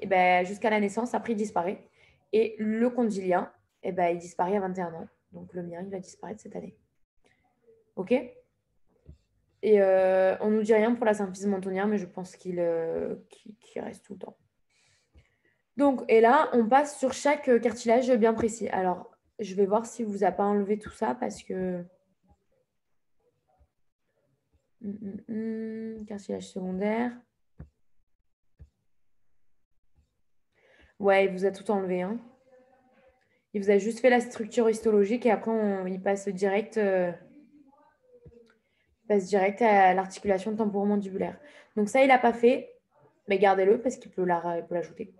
jusqu'à la naissance, après il disparaît. Et le condylien, il disparaît à 21 ans. Donc le mien, il va disparaître cette année. OK? Et on ne nous dit rien pour la symphyse mentonnière, mais je pense qu'il reste tout le temps. Donc, et là, on passe sur chaque cartilage bien précis. Alors, je vais voir si vous a pas enlevé tout ça parce que... Cartilage secondaire. Ouais, il vous a tout enlevé. Hein. Il vous a juste fait la structure histologique et après, il passe direct à l'articulation temporomandibulaire. Donc ça, il n'a pas fait, mais gardez-le parce qu'il peut l'ajouter.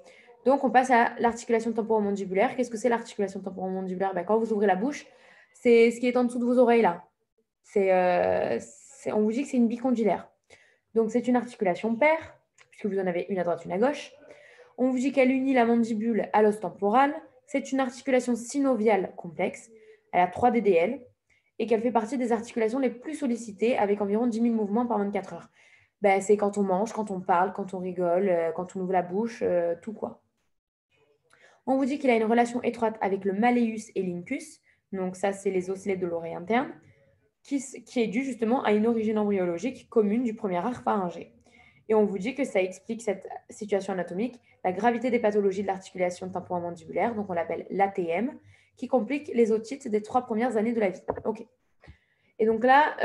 Donc, on passe à l'articulation temporomandibulaire. Qu'est-ce que c'est l'articulation temporomandibulaire? Quand vous ouvrez la bouche, c'est ce qui est en dessous de vos oreilles là. On vous dit que c'est une bicondyle. Donc, c'est une articulation paire, puisque vous en avez une à droite, une à gauche. On vous dit qu'elle unit la mandibule à l'os temporal. C'est une articulation synoviale complexe. Elle a 3 DDL et qu'elle fait partie des articulations les plus sollicitées avec environ 10 000 mouvements par 24 heures. C'est quand on mange, quand on parle, quand on rigole, quand on ouvre la bouche, tout quoi. On vous dit qu'il a une relation étroite avec le malleus et l'incus. Donc ça, c'est les osselets de l'oreille interne, qui est dû justement à une origine embryologique commune du premier arc pharyngé. Et on vous dit que ça explique cette situation anatomique, la gravité des pathologies de l'articulation temporomandibulaire, donc on l'appelle l'ATM, qui complique les otites des 3 premières années de la vie. Ok. Et donc là,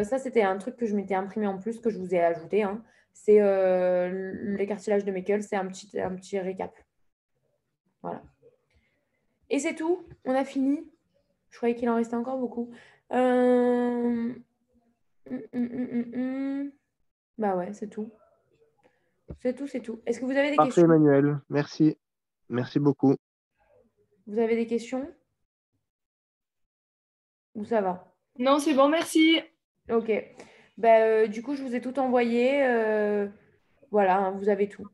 ça c'était un truc que je m'étais imprimé en plus, que je vous ai ajouté. Hein. C'est les cartilages de Meckel, c'est un petit récap. Voilà. Et c'est tout, on a fini. Je croyais qu'il en restait encore beaucoup. Bah ouais, c'est tout. C'est tout. Est-ce que vous avez des Parfait, questions? Emmanuel. Merci. Merci beaucoup. Vous avez des questions? Ou ça va? Non, c'est bon, merci. Ok. Du coup, je vous ai tout envoyé. Voilà, hein, vous avez tout.